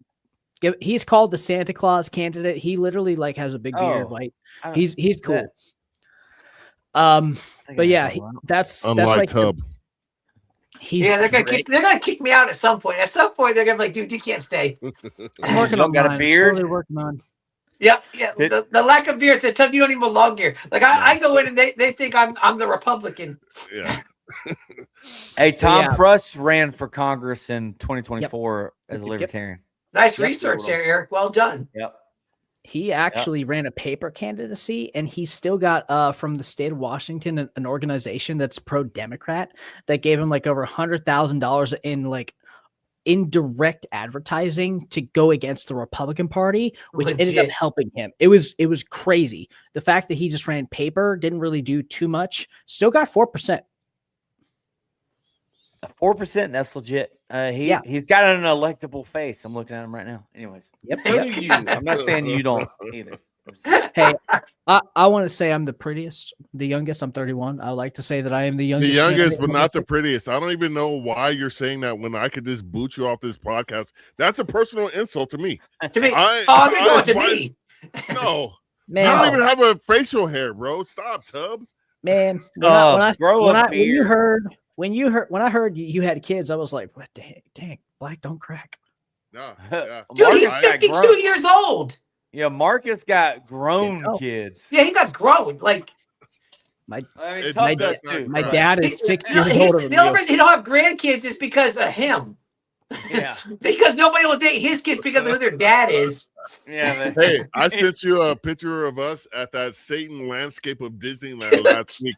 He's called the Santa Claus candidate. He literally like has a big beard. Like he's cool. But yeah, that's like Tub. They're gonna kick me out at some point. At some point, they're gonna be like, dude, you can't stay. I'm working on got a beard. Slowly working on. Yeah. The lack of beard said, "Tell you don't even belong here." Like I go in and they think I'm the Republican. Yeah. Hey, Tom Pruss ran for Congress in 2024 as a libertarian. Nice research there, Eric. Well done. Yep. He actually ran a paper candidacy, and he still got from the state of Washington an organization that's pro-Democrat that gave him like over $100,000 in like indirect advertising to go against the Republican Party, which ended up helping him. It was crazy. The fact that he just ran paper didn't really do too much. Still got 4%. 4%. That's legit. He's got an electable face. I'm looking at him right now. Anyways, so do you. I'm not saying you don't either. Hey, I want to say I'm the prettiest, the youngest. I'm 31. I like to say that I am the youngest. The youngest, but not the prettiest. I don't even know why you're saying that when I could just boot you off this podcast. That's a personal insult to me. To me. To me. No. Man, you don't even have a facial hair, bro. Stop, Tub. Man, when I heard you had kids, I was like, what? Dang, black don't crack. No, Dude, he's 52 years old. Yeah, Marcus got grown kids. Yeah, he got grown. Like My Tuck does too. my dad is 6 years he's, older than the only you. reason he don't have grandkids is because of him. Yeah. Because nobody will date his kids because of who their dad is. Yeah. Hey, I sent you a picture of us at that Satan landscape of Disneyland last week.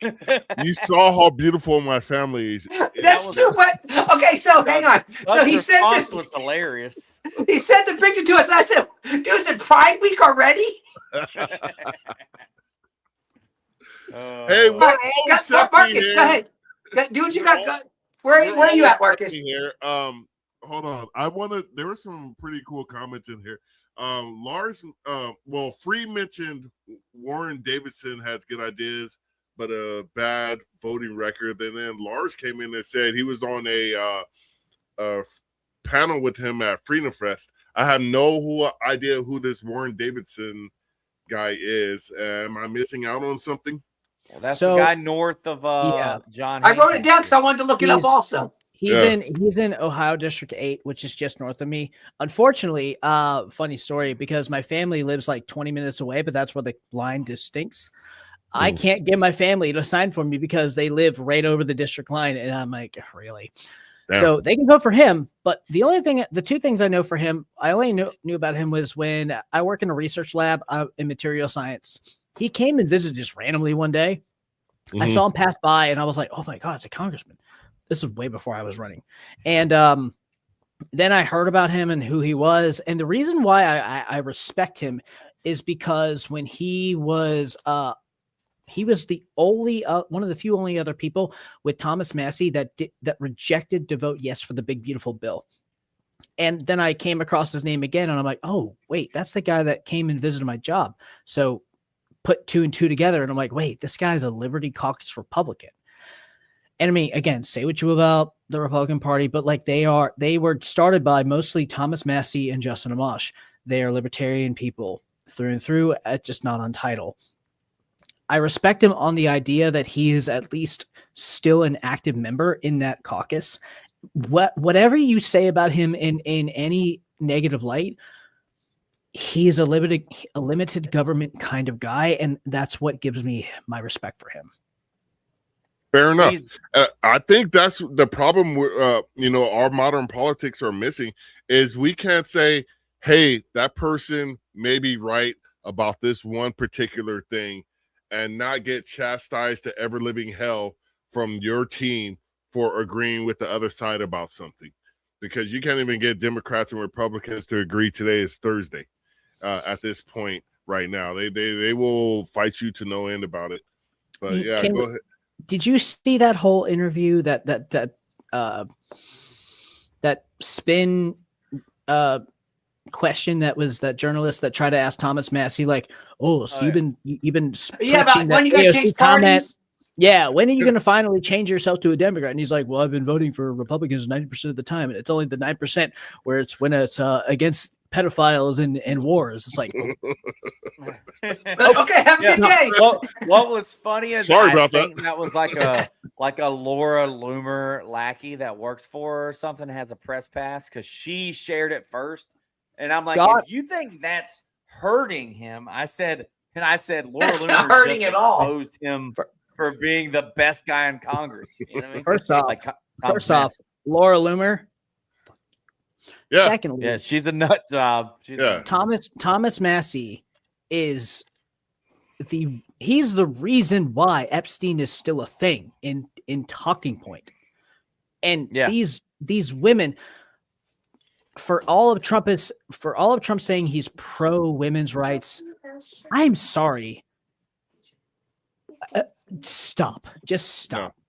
You saw how beautiful my family is. That's true. But okay, so hang on. So he said this was hilarious. He sent the picture to us, and I said, "Dude, is it Pride Week already?" Hey, we're all accepting Marcus, here. go ahead. Do what you got. Where are you at, Marcus? Here. Hold on. There were some pretty cool comments in here. Lars, Free mentioned Warren Davidson has good ideas, but a bad voting record. And then Lars came in and said he was on a panel with him at Freedom Fest. I have no idea who this Warren Davidson guy is. Am I missing out on something? Well, that's the guy north of John. I wrote it down because I wanted to look it up also. He's in Ohio District 8, which is just north of me. Unfortunately, funny story, because my family lives like 20 minutes away, but that's where the line distinct. I can't get my family to sign for me because they live right over the district line. And I'm like, really? Damn. So they can vote for him. But the two things I know for him, I only knew about him was when I work in a research lab in material science. He came and visited just randomly one day. Mm-hmm. I saw him pass by and I was like, oh my God, it's a congressman. This was way before I was running. And then I heard about him and who he was. And the reason why I respect him is because when he was the only one of the few only other people with Thomas Massie that rejected to vote yes for the big, beautiful bill. And then I came across his name again and I'm like, oh, wait, that's the guy that came and visited my job. So put two and two together. And I'm like, wait, this guy's a Liberty Caucus Republican. And I mean, again, say what you will about the Republican Party, but like they were started by mostly Thomas Massie and Justin Amash. They are libertarian people through and through, just not on title. I respect him on the idea that he is at least still an active member in that caucus. Whatever you say about him in any negative light, he's a limited government kind of guy, and that's what gives me my respect for him. Fair enough. I think that's the problem our modern politics are missing is we can't say, hey, that person may be right about this one particular thing and not get chastised to ever living hell from your team for agreeing with the other side about something. Because you can't even get Democrats and Republicans to agree today is Thursday at this point right now. They will fight you to no end about it. But go ahead. Did you see that whole interview that spin question that was that journalist that tried to ask Thomas Massie like, you've been about when you gonna change parties? Yeah, when are you going to finally change yourself to a Democrat? And he's like, well, I've been voting for Republicans 90% of the time, and it's only the 9% where it's when it's against pedophiles and wars. It's like, okay, have a good day. What was funny is sorry about that was like a Laura Loomer lackey that works for her or something, has a press pass because she shared it first. And I'm like, if you think that's hurting him, I said Laura Loomer just exposed him for being the best guy in Congress. You know what I mean? First off, Laura Loomer. Yeah. Secondly, she's a nut job. Thomas Massie is he's the reason why Epstein is still a thing in Talking Point. And these women, for all of Trump saying he's pro women's rights, I'm sorry. Stop. Just stop. No.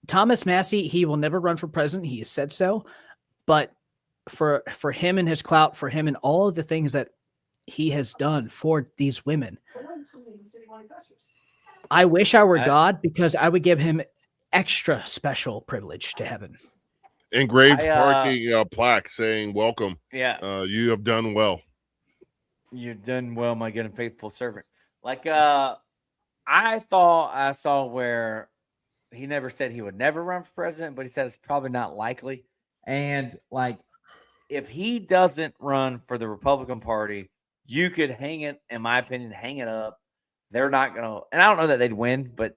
Thomas Massie, he will never run for president. He has said so. But for him and his clout, for him and all of the things that he has done for these women, I wish I were God, because I would give him extra special privilege to heaven. Engraved parking plaque saying, welcome. Yeah. You have done well. You've done well, my good and faithful servant. Like, I thought I saw where he never said he would never run for president, but he said it's probably not likely. And like, if he doesn't run for the Republican Party, you could hang it, in my opinion, hang it up. They're not going to, and I don't know that they'd win, but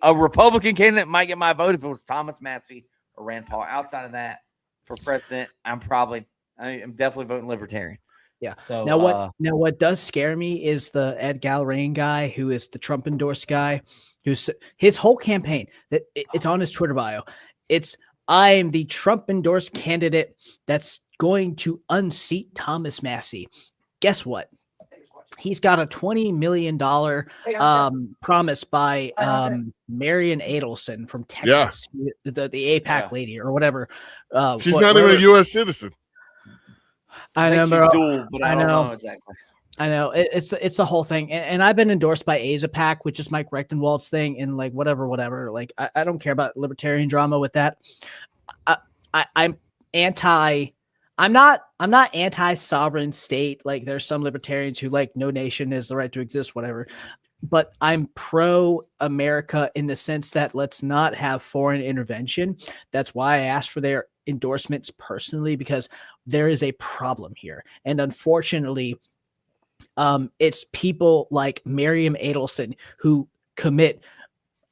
a Republican candidate might get my vote if it was Thomas Massey or Rand Paul. Outside of that, for president, I'm definitely voting Libertarian. Yeah. So now what does scare me is the Ed Galrain guy, who is the Trump endorsed guy, who's his whole campaign that it's on his Twitter bio. It's I am the Trump endorsed candidate that's going to unseat Thomas Massey. Guess what? He's got a $20 million promise by Marian Adelson from Texas, the APAC lady or whatever. She's not even a U.S. citizen. I know, she's dual, but I don't know exactly. I know it's the whole thing, and I've been endorsed by AZAPAC, which is Mike Rechtenwald's thing, and like whatever. Like I don't care about libertarian drama with that. I'm anti. I'm not anti-sovereign state. Like there's some libertarians who like no nation is the right to exist, whatever. But I'm pro-America in the sense that let's not have foreign intervention. That's why I asked for their endorsements personally, because there is a problem here. And unfortunately, it's people like Miriam Adelson who commit,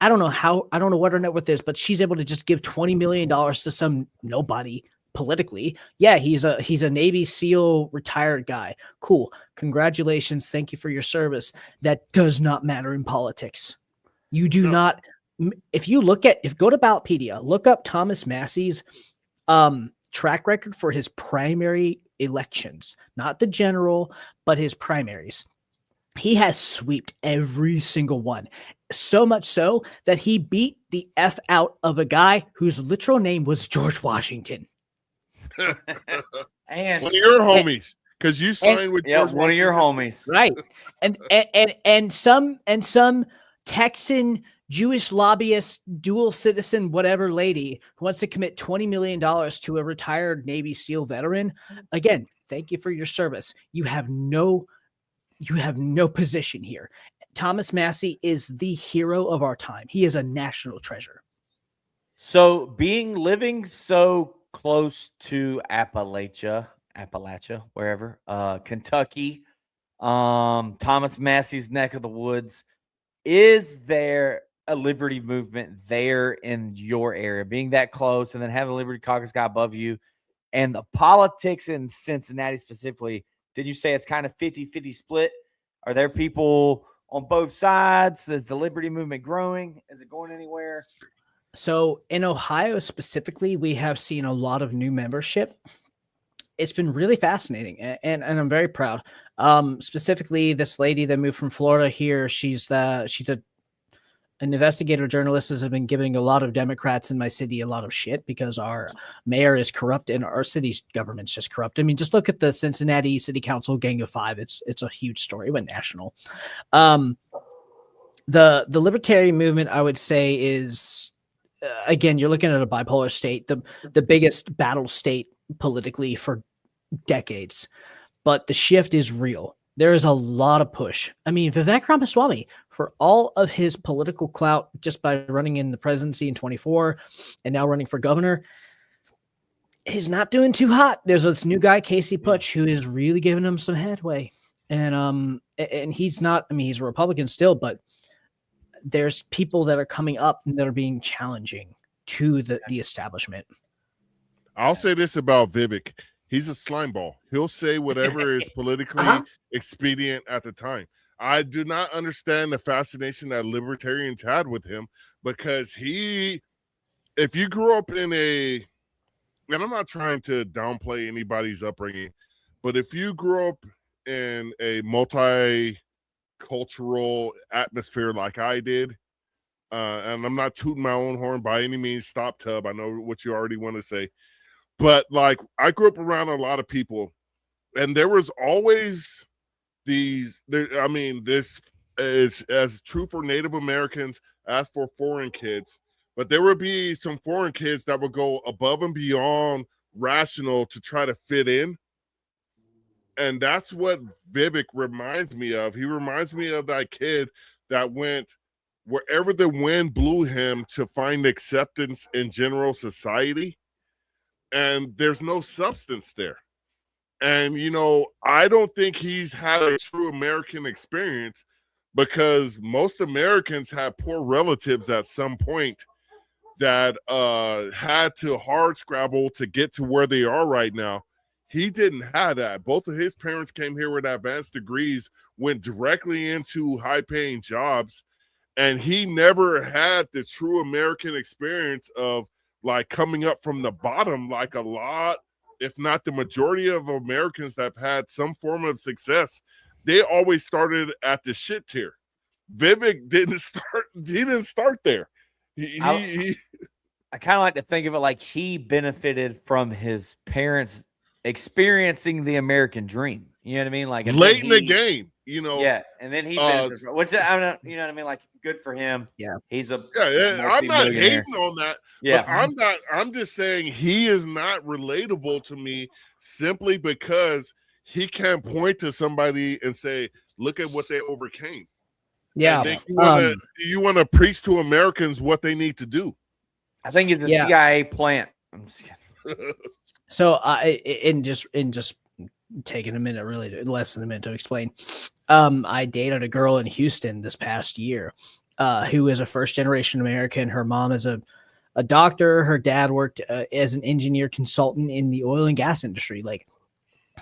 I don't know what her net worth is, but she's able to just give $20 million to some nobody politically. Yeah, he's a Navy SEAL retired guy. Cool. Congratulations. Thank you for your service. That does not matter in politics. You do not. If you go to Ballotpedia, look up Thomas Massey's track record for his primary elections, not the general, but his primaries. He has sweeped every single one. So much so that he beat the F out of a guy whose literal name was George Washington. And one of your homies, because you signed with George one of your homies, right? And some Texan Jewish lobbyist, dual citizen, whatever lady who wants to commit $20 million to a retired Navy SEAL veteran. Again, thank you for your service. You have no position here. Thomas Massey is the hero of our time. He is a national treasure. So living so close to Appalachia, wherever, Kentucky, Thomas Massey's neck of the woods, is there a liberty movement there in your area, being that close, and then having the Liberty Caucus guy above you, and the politics in Cincinnati specifically? Did you say it's kind of 50-50 split? Are there people on both sides? Is the liberty movement growing? Is it going anywhere? So in Ohio specifically, we have seen a lot of new membership. It's been really fascinating, and I'm very proud. Specifically, this lady that moved from Florida here, she's an investigative journalist, has been giving a lot of Democrats in my city a lot of shit because our mayor is corrupt and our city's government's just corrupt. I mean, just look at the Cincinnati City Council Gang of Five. It's a huge story. It went national. The libertarian movement, I would say, is again, you're looking at a bipolar state, the biggest battle state politically for decades, but the shift is real. There is a lot of push. I mean, Vivek Ramaswamy, for all of his political clout, just by running in the presidency in 24 and now running for governor, he's not doing too hot. There's this new guy, Casey Putsch, who is really giving him some headway. And he's not, I mean, he's a Republican still, but there's people that are coming up and that are being challenging to the establishment. I'll say this about Vivek. He's a slime ball. He'll say whatever is politically expedient at the time. I do not understand the fascination that libertarians had with him, because if you grew up in and I'm not trying to downplay anybody's upbringing, but if you grew up in a multicultural atmosphere like I did, and I'm not tooting my own horn by any means, stop Tub, I know what you already want to say, but like I grew up around a lot of people, and there was always this is as true for Native Americans as for foreign kids, but there would be some foreign kids that would go above and beyond rational to try to fit in. And that's what Vivek reminds me of. He reminds me of that kid that went wherever the wind blew him to find acceptance in general society. And there's no substance there. And, you know, I don't think he's had a true American experience because most Americans have poor relatives at some point that had to hard scrabble to get to where they are right now. He didn't have that. Both of his parents came here with advanced degrees, went directly into high-paying jobs, and he never had the true American experience of like coming up from the bottom like a lot, if not the majority of Americans that have had some form of success. They always started at the shit tier. Vivek didn't start there. I kind of like to think of it like he benefited from his parents experiencing the American dream. You know what I mean? Like late in the game, you know. Yeah, and then he benefits. What's that? I don't know. You know what I mean? Like, good for him. Yeah, he's a. Yeah, I'm not hating on that. Yeah, but I'm not. I'm just saying he is not relatable to me simply because he can't point to somebody and say, "Look at what they overcame." Yeah, you want to preach to Americans what they need to do. I think it's a CIA plant. I'm just kidding. So in just taking a minute, really less than a minute to explain. I dated a girl in Houston this past year, who is a first generation American. Her mom is a doctor. Her dad worked as an engineer consultant in the oil and gas industry. Like,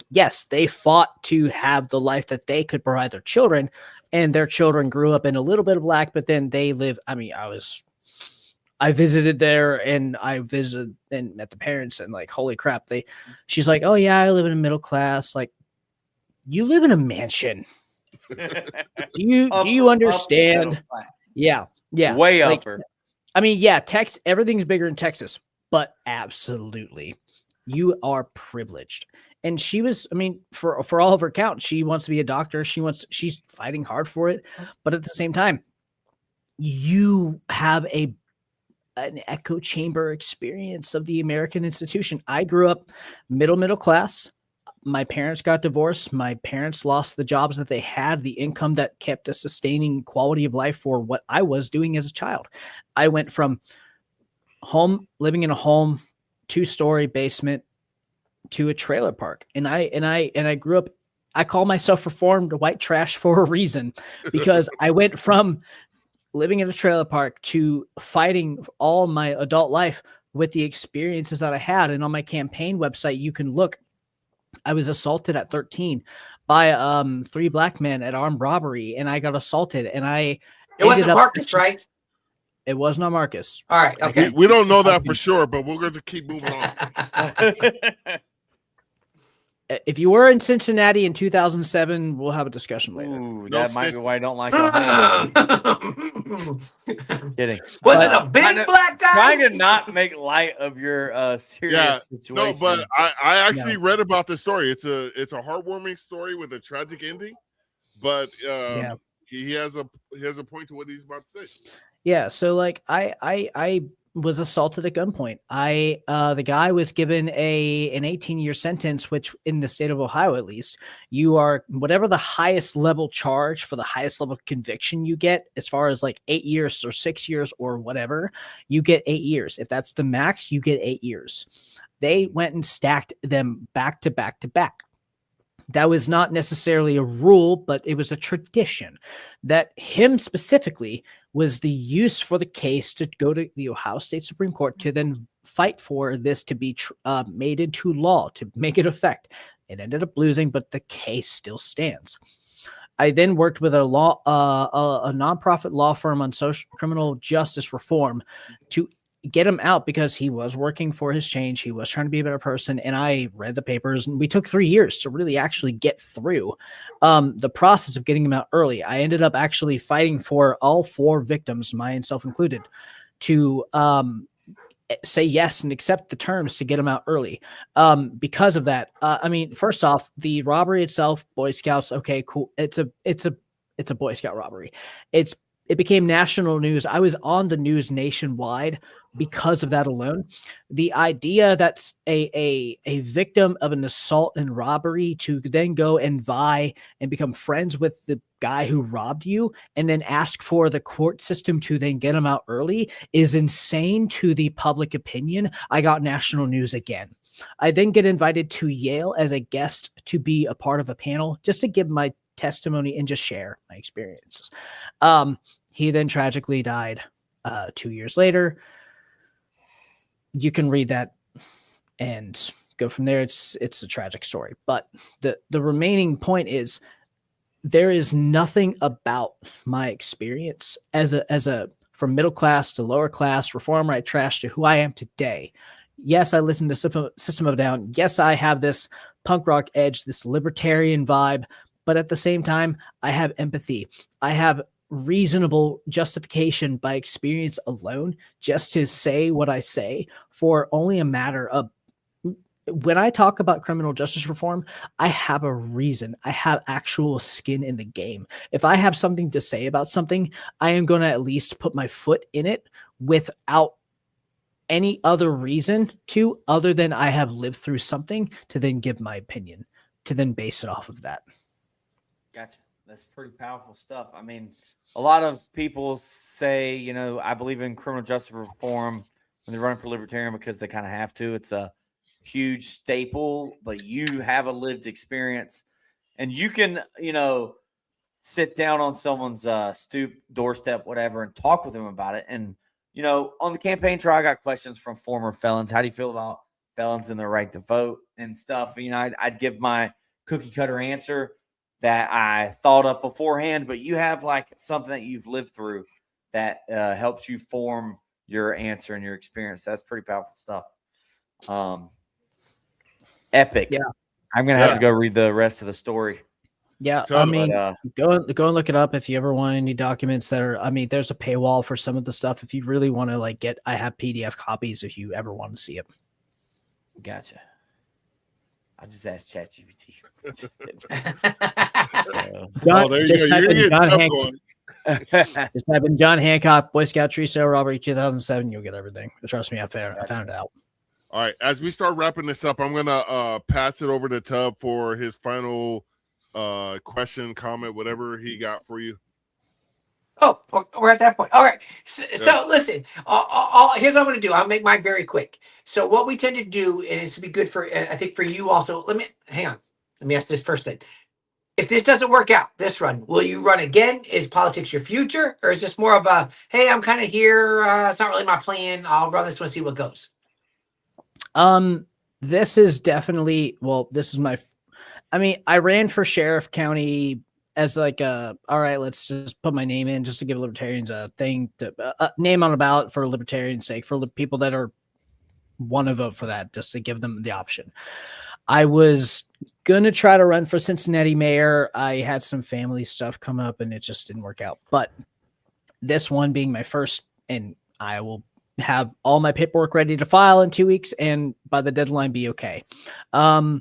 yes, they fought to have the life that they could provide their children, and their children grew up in a little bit of black, but then they live. I mean, I visited there and I visited and met the parents and like, holy crap. She's like, oh yeah, I live in a middle class. Like, you live in a mansion. Do you understand? Yeah. Way upper. I mean, yeah, everything's bigger in Texas, but absolutely. You are privileged. And she was, I mean, for all of her count, she wants to be a doctor. She's fighting hard for it. But at the same time, you have an echo chamber experience of the American institution. I grew up middle class. My parents got divorced. My parents lost the jobs that they had, the income that kept a sustaining quality of life for what I was doing as a child. I went from living in a home, 2-story basement to a trailer park. And I grew up, I call myself reformed white trash for a reason, because I went from living in a trailer park to fighting all my adult life with the experiences that I had. And on my campaign website, you can look, I was assaulted at 13 by 3 black men at armed robbery, and I got assaulted, and it wasn't Marcus, right? It was not Marcus. All right. Okay. We don't know that for sure, but we're going to keep moving on. If you were in Cincinnati in 2007, we'll have a discussion later. Ooh, that might be why I don't like it. Kidding. Was it a big black guy? Trying to not make light of your serious situation. No, but I actually read about this story. It's a heartwarming story with a tragic ending, but he has a point to what he's about to say. Yeah, so like I was assaulted at gunpoint. The guy was given an 18-year sentence, which in the state of Ohio, at least, you are whatever the highest level charge for the highest level conviction you get, as far as like 8 years or 6 years or whatever, you get 8 years. If that's the max, you get 8 years. They went and stacked them back to back to back. That was not necessarily a rule, but it was a tradition that him specifically was the use for the case to go to the Ohio State Supreme Court to then fight for this to be made into law, to make it effect. It ended up losing, but the case still stands. I then worked with a nonprofit law firm on social criminal justice reform to get him out, because he was working for his change. He was trying to be a better person. And I read the papers, and we took 3 years to really actually get through the process of getting him out early. I ended up actually fighting for all 4 victims, myself included, to say yes and accept the terms to get him out early. Because of that, I mean, first off, the robbery itself, Boy Scouts, okay, cool. It's a Boy Scout robbery. It became national news. I was on the news nationwide because of that alone. The idea that a victim of an assault and robbery to then go and vie and become friends with the guy who robbed you and then ask for the court system to then get him out early is insane to the public opinion. I got national news again. I then get invited to Yale as a guest to be a part of a panel just to give my testimony and just share my experiences. He then tragically died 2 years later. You can read that and go from there. It's a tragic story. But the remaining point is there is nothing about my experience as a from middle class to lower class, reform right trash to who I am today. Yes, I listen to System of a Down. Yes, I have this punk rock edge, this libertarian vibe. But at the same time, I have empathy. I have reasonable justification by experience alone just to say what I say for only a matter of when I talk about criminal justice reform, I have a reason. I have actual skin in the game. If I have something to say about something, I am going to at least put my foot in it without any other reason to other than I have lived through something to then give my opinion, to then base it off of that. Gotcha. That's pretty powerful stuff. I mean, a lot of people say, you know, I believe in criminal justice reform when they're running for libertarian because they kind of have to. It's a huge staple, but you have a lived experience and you can, you know, sit down on someone's stoop, doorstep, whatever, and talk with them about it. And, you know, on the campaign trail, I got questions from former felons. How do you feel about felons and their right to vote and stuff? You know, I'd give my cookie cutter answer that I thought up beforehand, but you have like something that you've lived through that helps you form your answer and your experience. That's pretty powerful stuff. Epic. Yeah. I'm going to have to go read the rest of the story. Yeah. I mean, go and look it up if you ever want any documents that are, I mean, there's a paywall for some of the stuff. If you really want to like I have PDF copies if you ever want to see it. Gotcha. I just asked ChatGPT. Just type in John Hancock, Boy Scout Tree Cell Robbery 2007. You'll get everything. Trust me, I found it out. All right. As we start wrapping this up, I'm gonna pass it over to Tub for his final question, comment, whatever he got for you. Oh, we're at that point. All right. So listen, here's what I'm going to do. I'll make mine very quick. So what we tend to do, and it's to be good for, I think for you also, hang on. Let me ask this first thing. If this doesn't work out, this run, will you run again? Is politics your future? Or is this more of a, hey, I'm kind of here. It's not really my plan. I'll run this one, see what goes. This is definitely, this is I ran for sheriff county as like all right, let's just put my name in just to give libertarians a thing to name on a ballot for libertarians' sake, for people that are want to vote for that, just to give them the option. I was going to try to run for Cincinnati mayor. I had some family stuff come up and it just didn't work out. But this one being my first, and I will have all my paperwork ready to file in 2 weeks and by the deadline be okay. I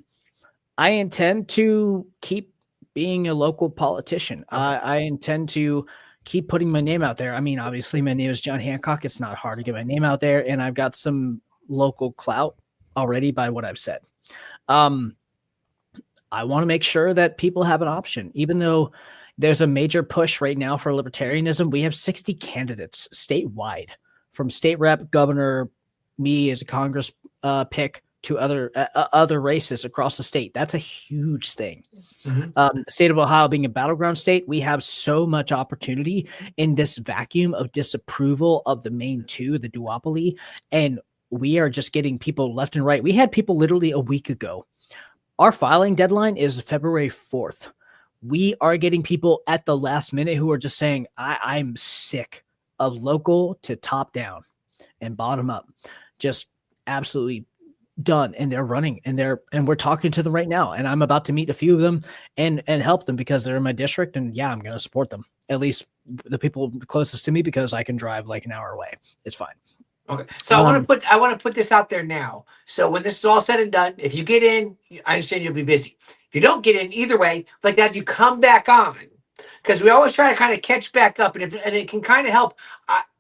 intend to keep being a local politician. I intend to keep putting my name out there. I mean, obviously my name is John Hancock. It's not hard to get my name out there, and I've got some local clout already by what I've said. I want to make sure that people have an option, even though there's a major push right now for libertarianism. We have 60 candidates statewide, from state rep, governor, me as a Congress pick, to other races across the state. That's a huge thing. Mm-hmm. The state of Ohio being a battleground state, we have so much opportunity in this vacuum of disapproval of the main two, the duopoly, and we are just getting people left and right. We had people literally a week ago. Our filing deadline is February 4th. We are getting people at the last minute who are just saying, I'm sick of local to top down and bottom up. Just absolutely done, and they're running, and we're talking to them right now, and I'm about to meet a few of them and help them because they're in my district, and yeah, I'm going to support them, at least the people closest to me, because I can drive like an hour away. It's fine. Okay, so I want to put this out there now. So when this is all said and done, if you get in, I understand you'll be busy. If you don't get in, either way, like that, you come back on, because we always try to kind of catch back up, and it can kind of help.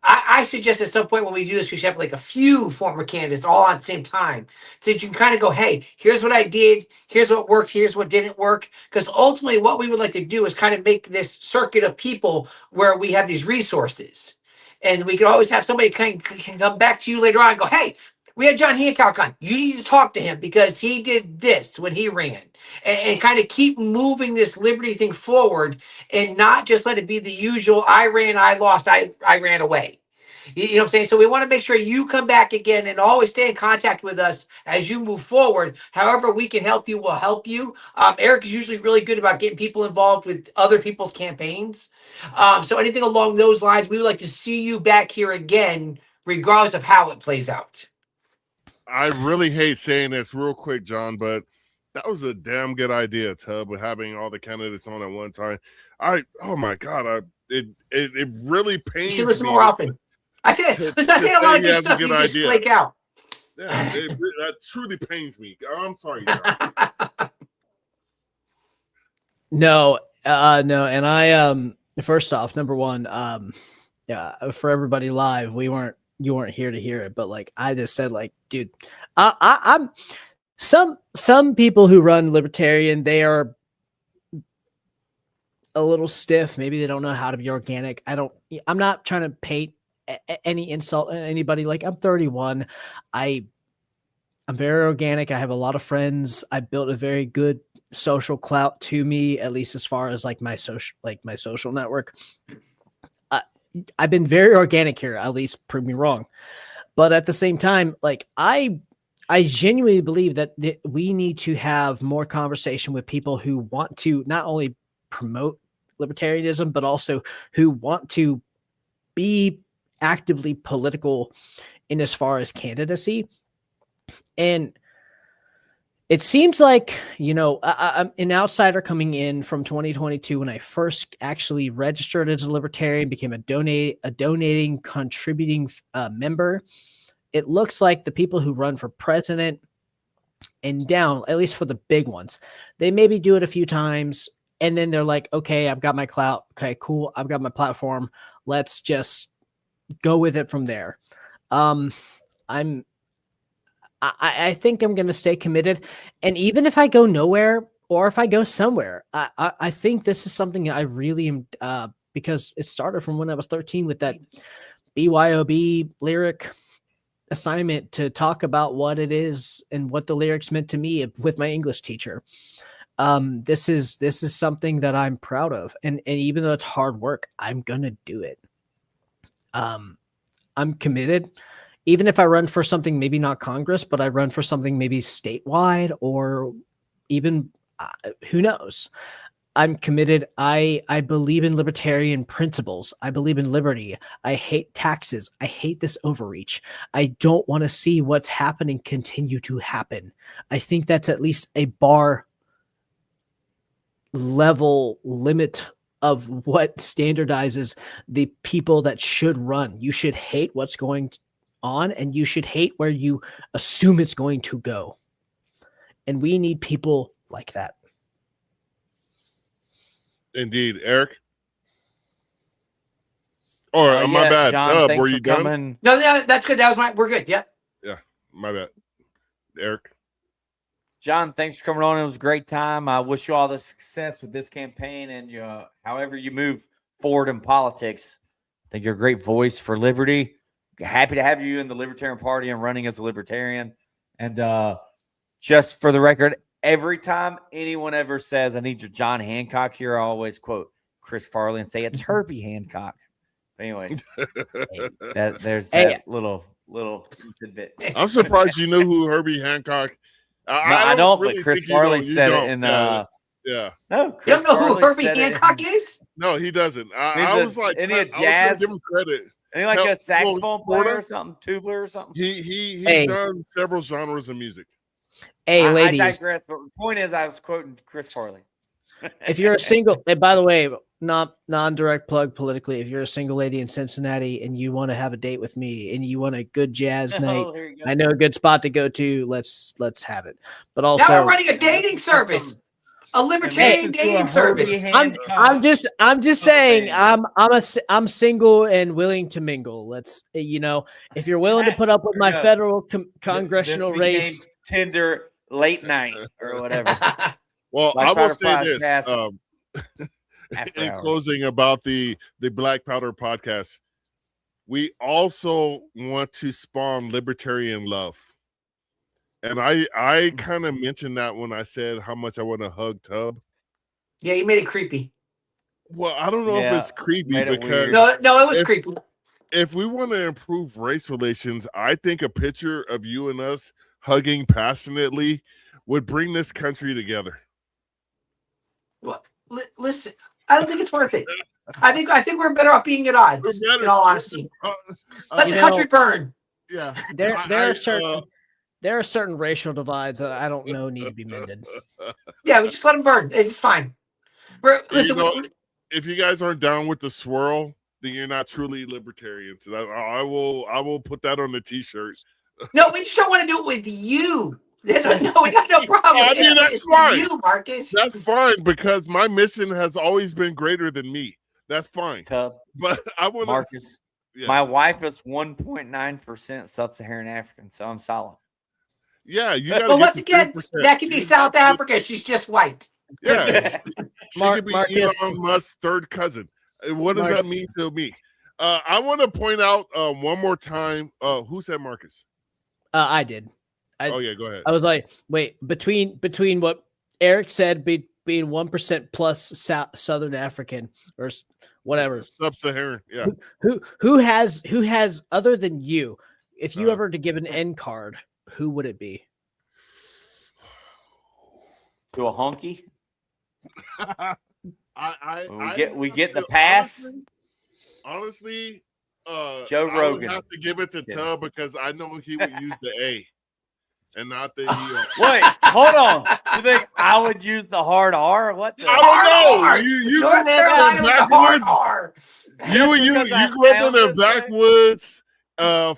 I suggest at some point when we do this, we should have like a few former candidates all at the same time, so that you can kind of go, hey, here's what I did, here's what worked, here's what didn't work. Because ultimately what we would like to do is kind of make this circuit of people where we have these resources. And we can always have somebody can come back to you later on and go, hey, We had John Hancock on. You need to talk to him because he did this when he ran, and kind of keep moving this liberty thing forward, and not just let it be the usual. I ran, I lost, I ran away. You know what I'm saying? So we want to make sure you come back again and always stay in contact with us as you move forward. However we can help you, we'll help you. Eric is usually really good about getting people involved with other people's campaigns. So anything along those lines, we would like to see you back here again, regardless of how it plays out. I really hate saying this real quick, John, but that was a damn good idea, Tub, with having all the candidates on at one time. Oh my God, it really pains me. You should listen more often. I said, let's not say a lot of good stuff. You just flake out. Yeah, that truly pains me. I'm sorry, John. No, and I first off, number one, yeah, for everybody live, you weren't here to hear it, but like I just said, like, dude, I'm some people who run libertarian, they are a little stiff. Maybe they don't know how to be organic. I'm not trying to paint any insult at anybody. Like, I'm 31. I'm very organic. I have a lot of friends. I built a very good social clout to me, at least as far as like my social network. I've been very organic here, at least prove me wrong. But at the same time, like I genuinely believe that we need to have more conversation with people who want to not only promote libertarianism, but also who want to be actively political in as far as candidacy. And it seems like, I'm an outsider coming in from 2022 when I first actually registered as a libertarian, became a donating, contributing member. It looks like the people who run for president and down, at least for the big ones, they maybe do it a few times and then they're like, okay, I've got my clout. Okay, cool. I've got my platform. Let's just go with it from there. I think I'm going to stay committed. And even if I go nowhere or if I go somewhere, I think this is something I really am, because it started from when I was 13 with that BYOB lyric assignment to talk about what it is and what the lyrics meant to me with my English teacher. This is something that I'm proud of. And even though it's hard work, I'm going to do it. I'm committed. Even if I run for something, maybe not Congress, but I run for something maybe statewide or even who knows. I'm committed. I believe in libertarian principles. I believe in liberty. I hate taxes. I hate this overreach. I don't want to see what's happening continue to happen. I think that's at least a bar level limit of what standardizes the people that should run. You should hate what's going on, and you should hate where you assume it's going to go. And we need people like that. Indeed. Eric? Or my bad, John, Tub, were you done? Coming. No, that's good. We're good. Yeah. Yeah, my bad. Eric? John, thanks for coming on. It was a great time. I wish you all the success with this campaign and however you move forward in politics. I think you're a great voice for liberty. Happy to have you in the Libertarian Party and running as a libertarian. And just for the record, every time anyone ever says, I need your John Hancock here, I always quote Chris Farley and say, it's Herbie Hancock. But anyways, there's that little tidbit. I'm surprised you know who Herbie Hancock. I don't, really, but Chris Farley said it in. Yeah. No, Chris you don't know who Herbie Hancock is? No, he doesn't. I was like, any jazz? Give him credit. Any like a saxophone player or something, tuba or something? He's done several genres of music. Hey, ladies. I digress, but the point is I was quoting Chris Farley. If you're a single, and by the way, not non-direct plug politically, if you're a single lady in Cincinnati and you want to have a date with me and you want a good jazz night, I know a good spot to go to. Let's have it. But also, now we're running a dating service. A libertarian dating service. I'm just saying I'm single and willing to mingle. Let's if you're willing to put up with my federal congressional race, Tinder late night or whatever. Well, I will say this in closing about the Black Powder podcast. We also want to spawn libertarian love. And I kind of mentioned that when I said how much I want to hug Tub. Yeah, you made it creepy. Well, I don't know if it's creepy because no, it was creepy. If we want to improve race relations, I think a picture of you and us hugging passionately would bring this country together. Well, listen, I don't think it's worth it. I think we're better off being at odds. In all honesty, let the country burn. Yeah, there are certain racial divides that I don't know need to be mended. Yeah, we just let them burn. It's fine. If you guys aren't down with the swirl, then you're not truly libertarians. I will put that on the T-shirt. No, we just don't want to do it with you. We got no problem. I mean, that's fine. You, Marcus. That's fine because my mission has always been greater than me. That's fine. Tub. But I want Marcus. Yeah. My wife is 1.9% sub-Saharan African, so I'm solid. Yeah, you got. Well, once again, that could be South Africa. She's just white. Yeah, she could be Elon Musk's third cousin. What does that mean to me? I want to point out one more time. Who said Marcus? I did. Oh yeah, go ahead. I was like, wait, between what Eric said, being 1% plus Southern African or whatever, sub-Saharan, yeah. Who has other than you? If you ever to give an end card, who would it be? To a honky? we get the to, pass. Honestly, Joe Rogan. I would have to give it to Tub because I know he would use the A and not the E. Wait, hold on. You think I would use the hard R? What the? I don't know. You grew up in the backwoods. You grew up in the backwoods,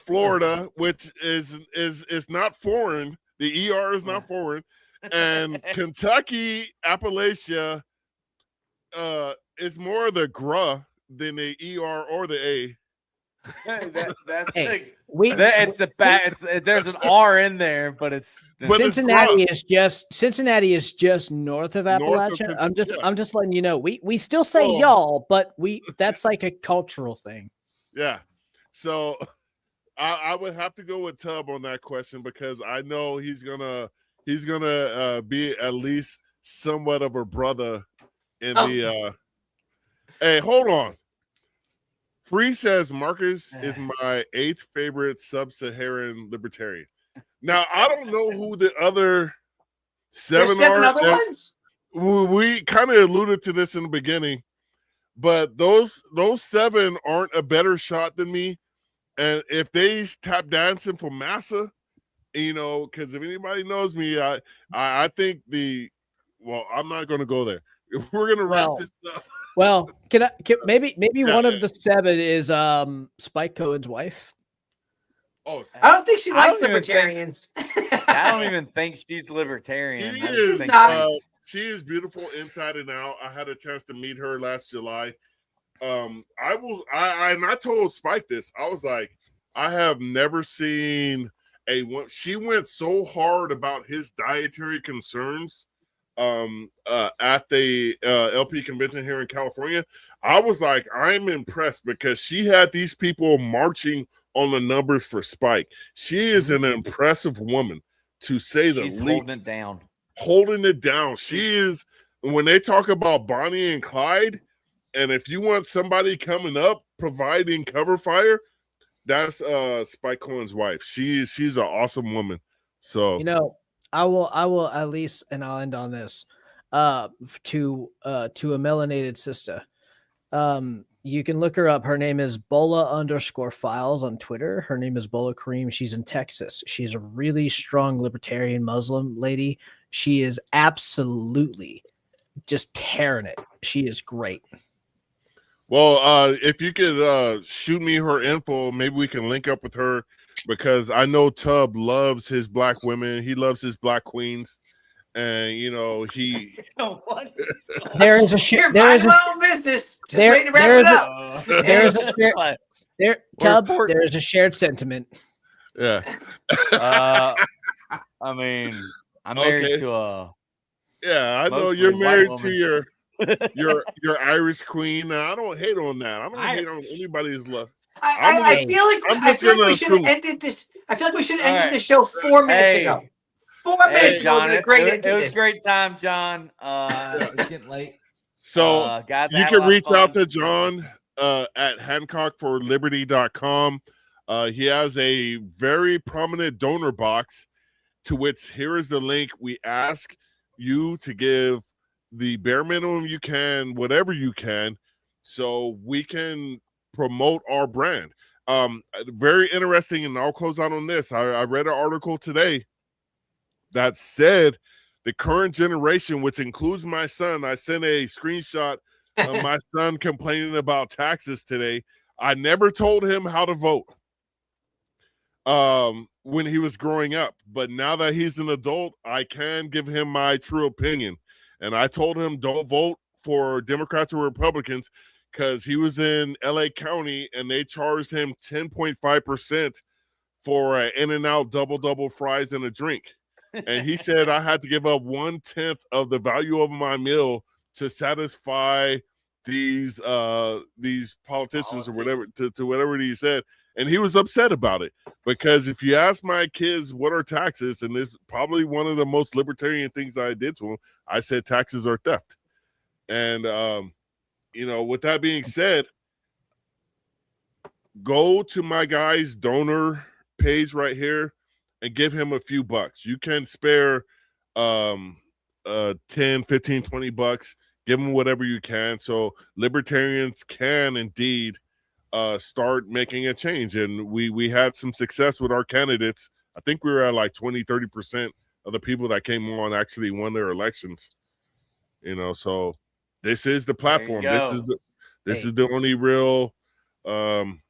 Florida, which is not foreign. The ER is not foreign. And Kentucky, Appalachia, is more the GRA than the ER or the A. There's an R in there, but it's Cincinnati is just north of Appalachia. I'm just letting you know. We still say y'all, but that's like a cultural thing. Yeah. So I would have to go with Tub on that question because I know he's gonna be at least somewhat of a brother in the Hey, hold on. Free says Marcus is my 8th favorite sub-Saharan libertarian. Now I don't know who the other 7 are. Other ones? We kind of alluded to this in the beginning, but those 7 aren't a better shot than me. And if they tap dancing for massa, because if anybody knows me, I think I'm not going to go there. We're going to wrap this up. Well, can maybe one of the 7 is Spike Cohen's wife? Oh, I don't think she likes libertarians. I don't even think she's libertarian. She is beautiful inside and out. I had a chance to meet her last July. I told Spike this. I was like, I have never seen she went so hard about his dietary concerns at the LP convention here in California. I was like, I'm impressed because she had these people marching on the numbers for Spike. She is an impressive woman, to say the least. Holding it down. She is, when they talk about Bonnie and Clyde, and if you want somebody coming up providing cover fire, that's Spike Cohen's wife. She's an awesome woman. So I will at least, and I'll end on this. To a melanated sister. You can look her up. Her name is Bola_Files on Twitter. Her name is Bola Kareem. She's in Texas. She's a really strong libertarian Muslim lady. She is absolutely just tearing it. She is great. Well, if you could shoot me her info, maybe we can link up with her because I know Tub loves his black women. He loves his black queens. And he there is a business. Just ready to wrap it up. There is a shared sentiment. Yeah. I mean, I'm married to a. Yeah, I know you're married to your Irish queen. I don't hate on that. I don't hate on anybody's love. I feel like we should have ended this. I feel like we should have ended the show 4 minutes ago. 4 minutes ago. John, A great it was a great time, John. It's getting late. So you can reach out to John at hancockforliberty.com. He has a very prominent donor box, to which here is the link. We ask you to give the bare minimum you can, whatever you can, so we can promote our brand. Very interesting, and I'll close out on this. I read an article today that said the current generation, which includes my son, I sent a screenshot of my son complaining about taxes today. I never told him how to vote when he was growing up, but now that he's an adult, I can give him my true opinion. And I told him, don't vote for Democrats or Republicans, because he was in LA County and they charged him 10.5% for an In-N-Out double fries and a drink. And he said I had to give up 1/10 of the value of my meal to satisfy these politicians or whatever, to whatever he said. And he was upset about it, because if you ask my kids what are taxes, and this is probably one of the most libertarian things that I did to them, I said taxes are theft. And with that being said, go to my guy's donor page right here and give him a few bucks. You can spare 10, 15, 20 bucks. Give him whatever you can, so libertarians can indeed start making a change. And we had some success with our candidates. I think we were at like 20-30% of the people that came on actually won their elections. So this is the platform. This is the only real damn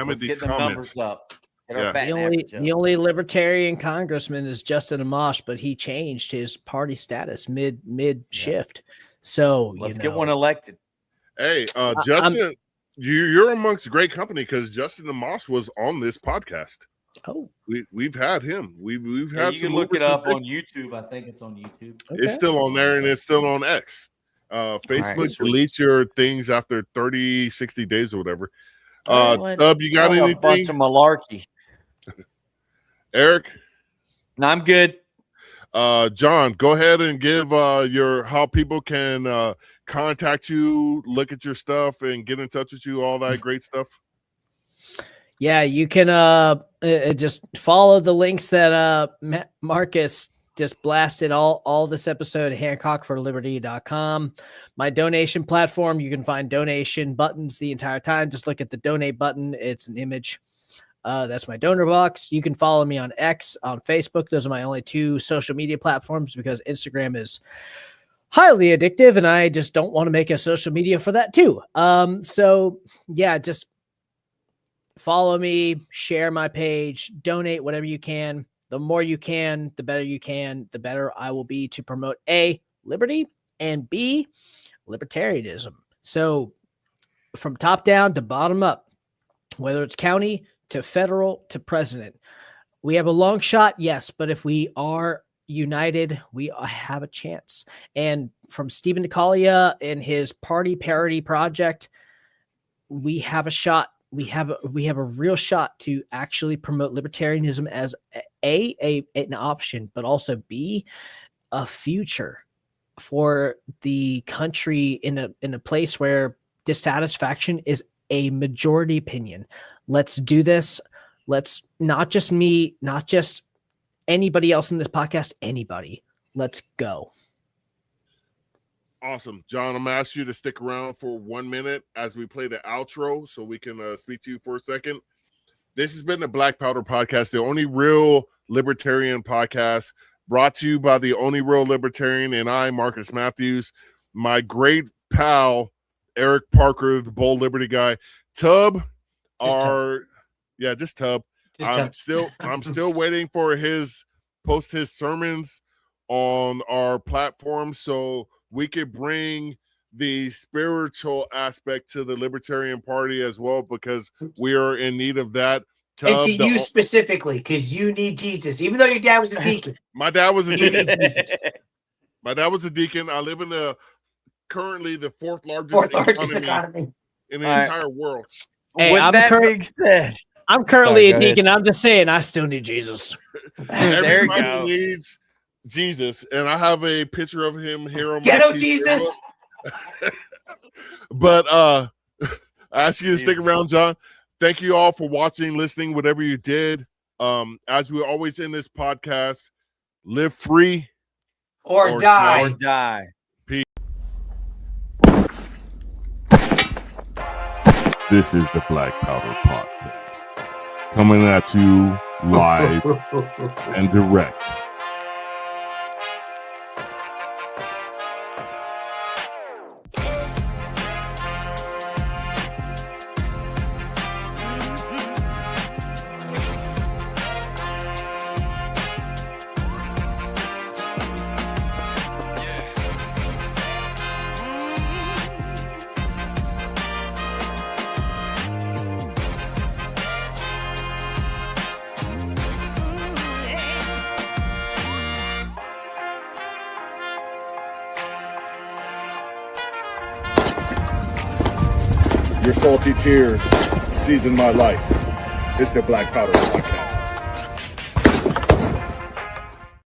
it, these comments. Numbers up. Yeah. The only libertarian congressman is Justin Amash, but he changed his party status mid shift. So let's get one elected. Hey, Justin, you're amongst great company, because Justin Amash was on this podcast. Oh, we've had him. We've had you some. Can look it up on YouTube. I think it's on YouTube. Okay. It's still on there, and it's still on X. Facebook deletes your things after 30, 60 days or whatever. Tub, you got anything? A bunch of malarkey. Eric? No, I'm good. John, go ahead and give how people can contact you, look at your stuff, and get in touch with you, all that great stuff. Yeah, you can just follow the links that Marcus just blasted all this episode at hancockforliberty.com. My donation platform, you can find donation buttons the entire time. Just look at the donate button. It's an image. That's my donor box. You can follow me on X, on Facebook. Those are my only 2 social media platforms, because Instagram is highly addictive and I just don't want to make a social media for that too. So yeah, just follow me, share my page, donate whatever you can. The more you can, the better you can, the better I will be to promote A, liberty, and B, libertarianism. So from top down to bottom up, whether it's county to federal to president, we have a long shot, yes, but if we are united, we have a chance. And from Stephen DeCalia and his party parody project, we have a shot. We have a real shot to actually promote libertarianism as an option, but also B, a future for the country in a place where dissatisfaction is a majority opinion. Let's do this. Let's not just me, not just anybody else in this podcast, anybody. Let's go. Awesome. John, I'm going to ask you to stick around for 1 minute as we play the outro so we can speak to you for a second. This has been the Black Powder Podcast, the only real libertarian podcast, brought to you by the only real libertarian and I, Marcus Matthews, my great pal, Eric Parker, the Bold Liberty guy, Tub, just Tub. I'm still waiting for post his sermons on our platform so we could bring the spiritual aspect to the Libertarian Party as well, because we are in need of that. And to you specifically, because you need Jesus, even though your dad was a deacon. My dad was a deacon. My dad was a deacon. I live in currently the fourth largest economy in the entire world. Hey, with that being said, I'm currently Sorry, a go ahead. deacon. I'm just saying, I still need Jesus. There you Everybody go. needs Jesus, and I have a picture of him here on my Ghetto TV Jesus. remote. But I ask you to stick Jesus. around, John. Thank you all for watching, listening, whatever you did. As we always end this podcast, live free Or die. Or die. This is the Black Powder Podcast, coming at you live and direct. Your salty tears season my life. It's the Black Powder Podcast.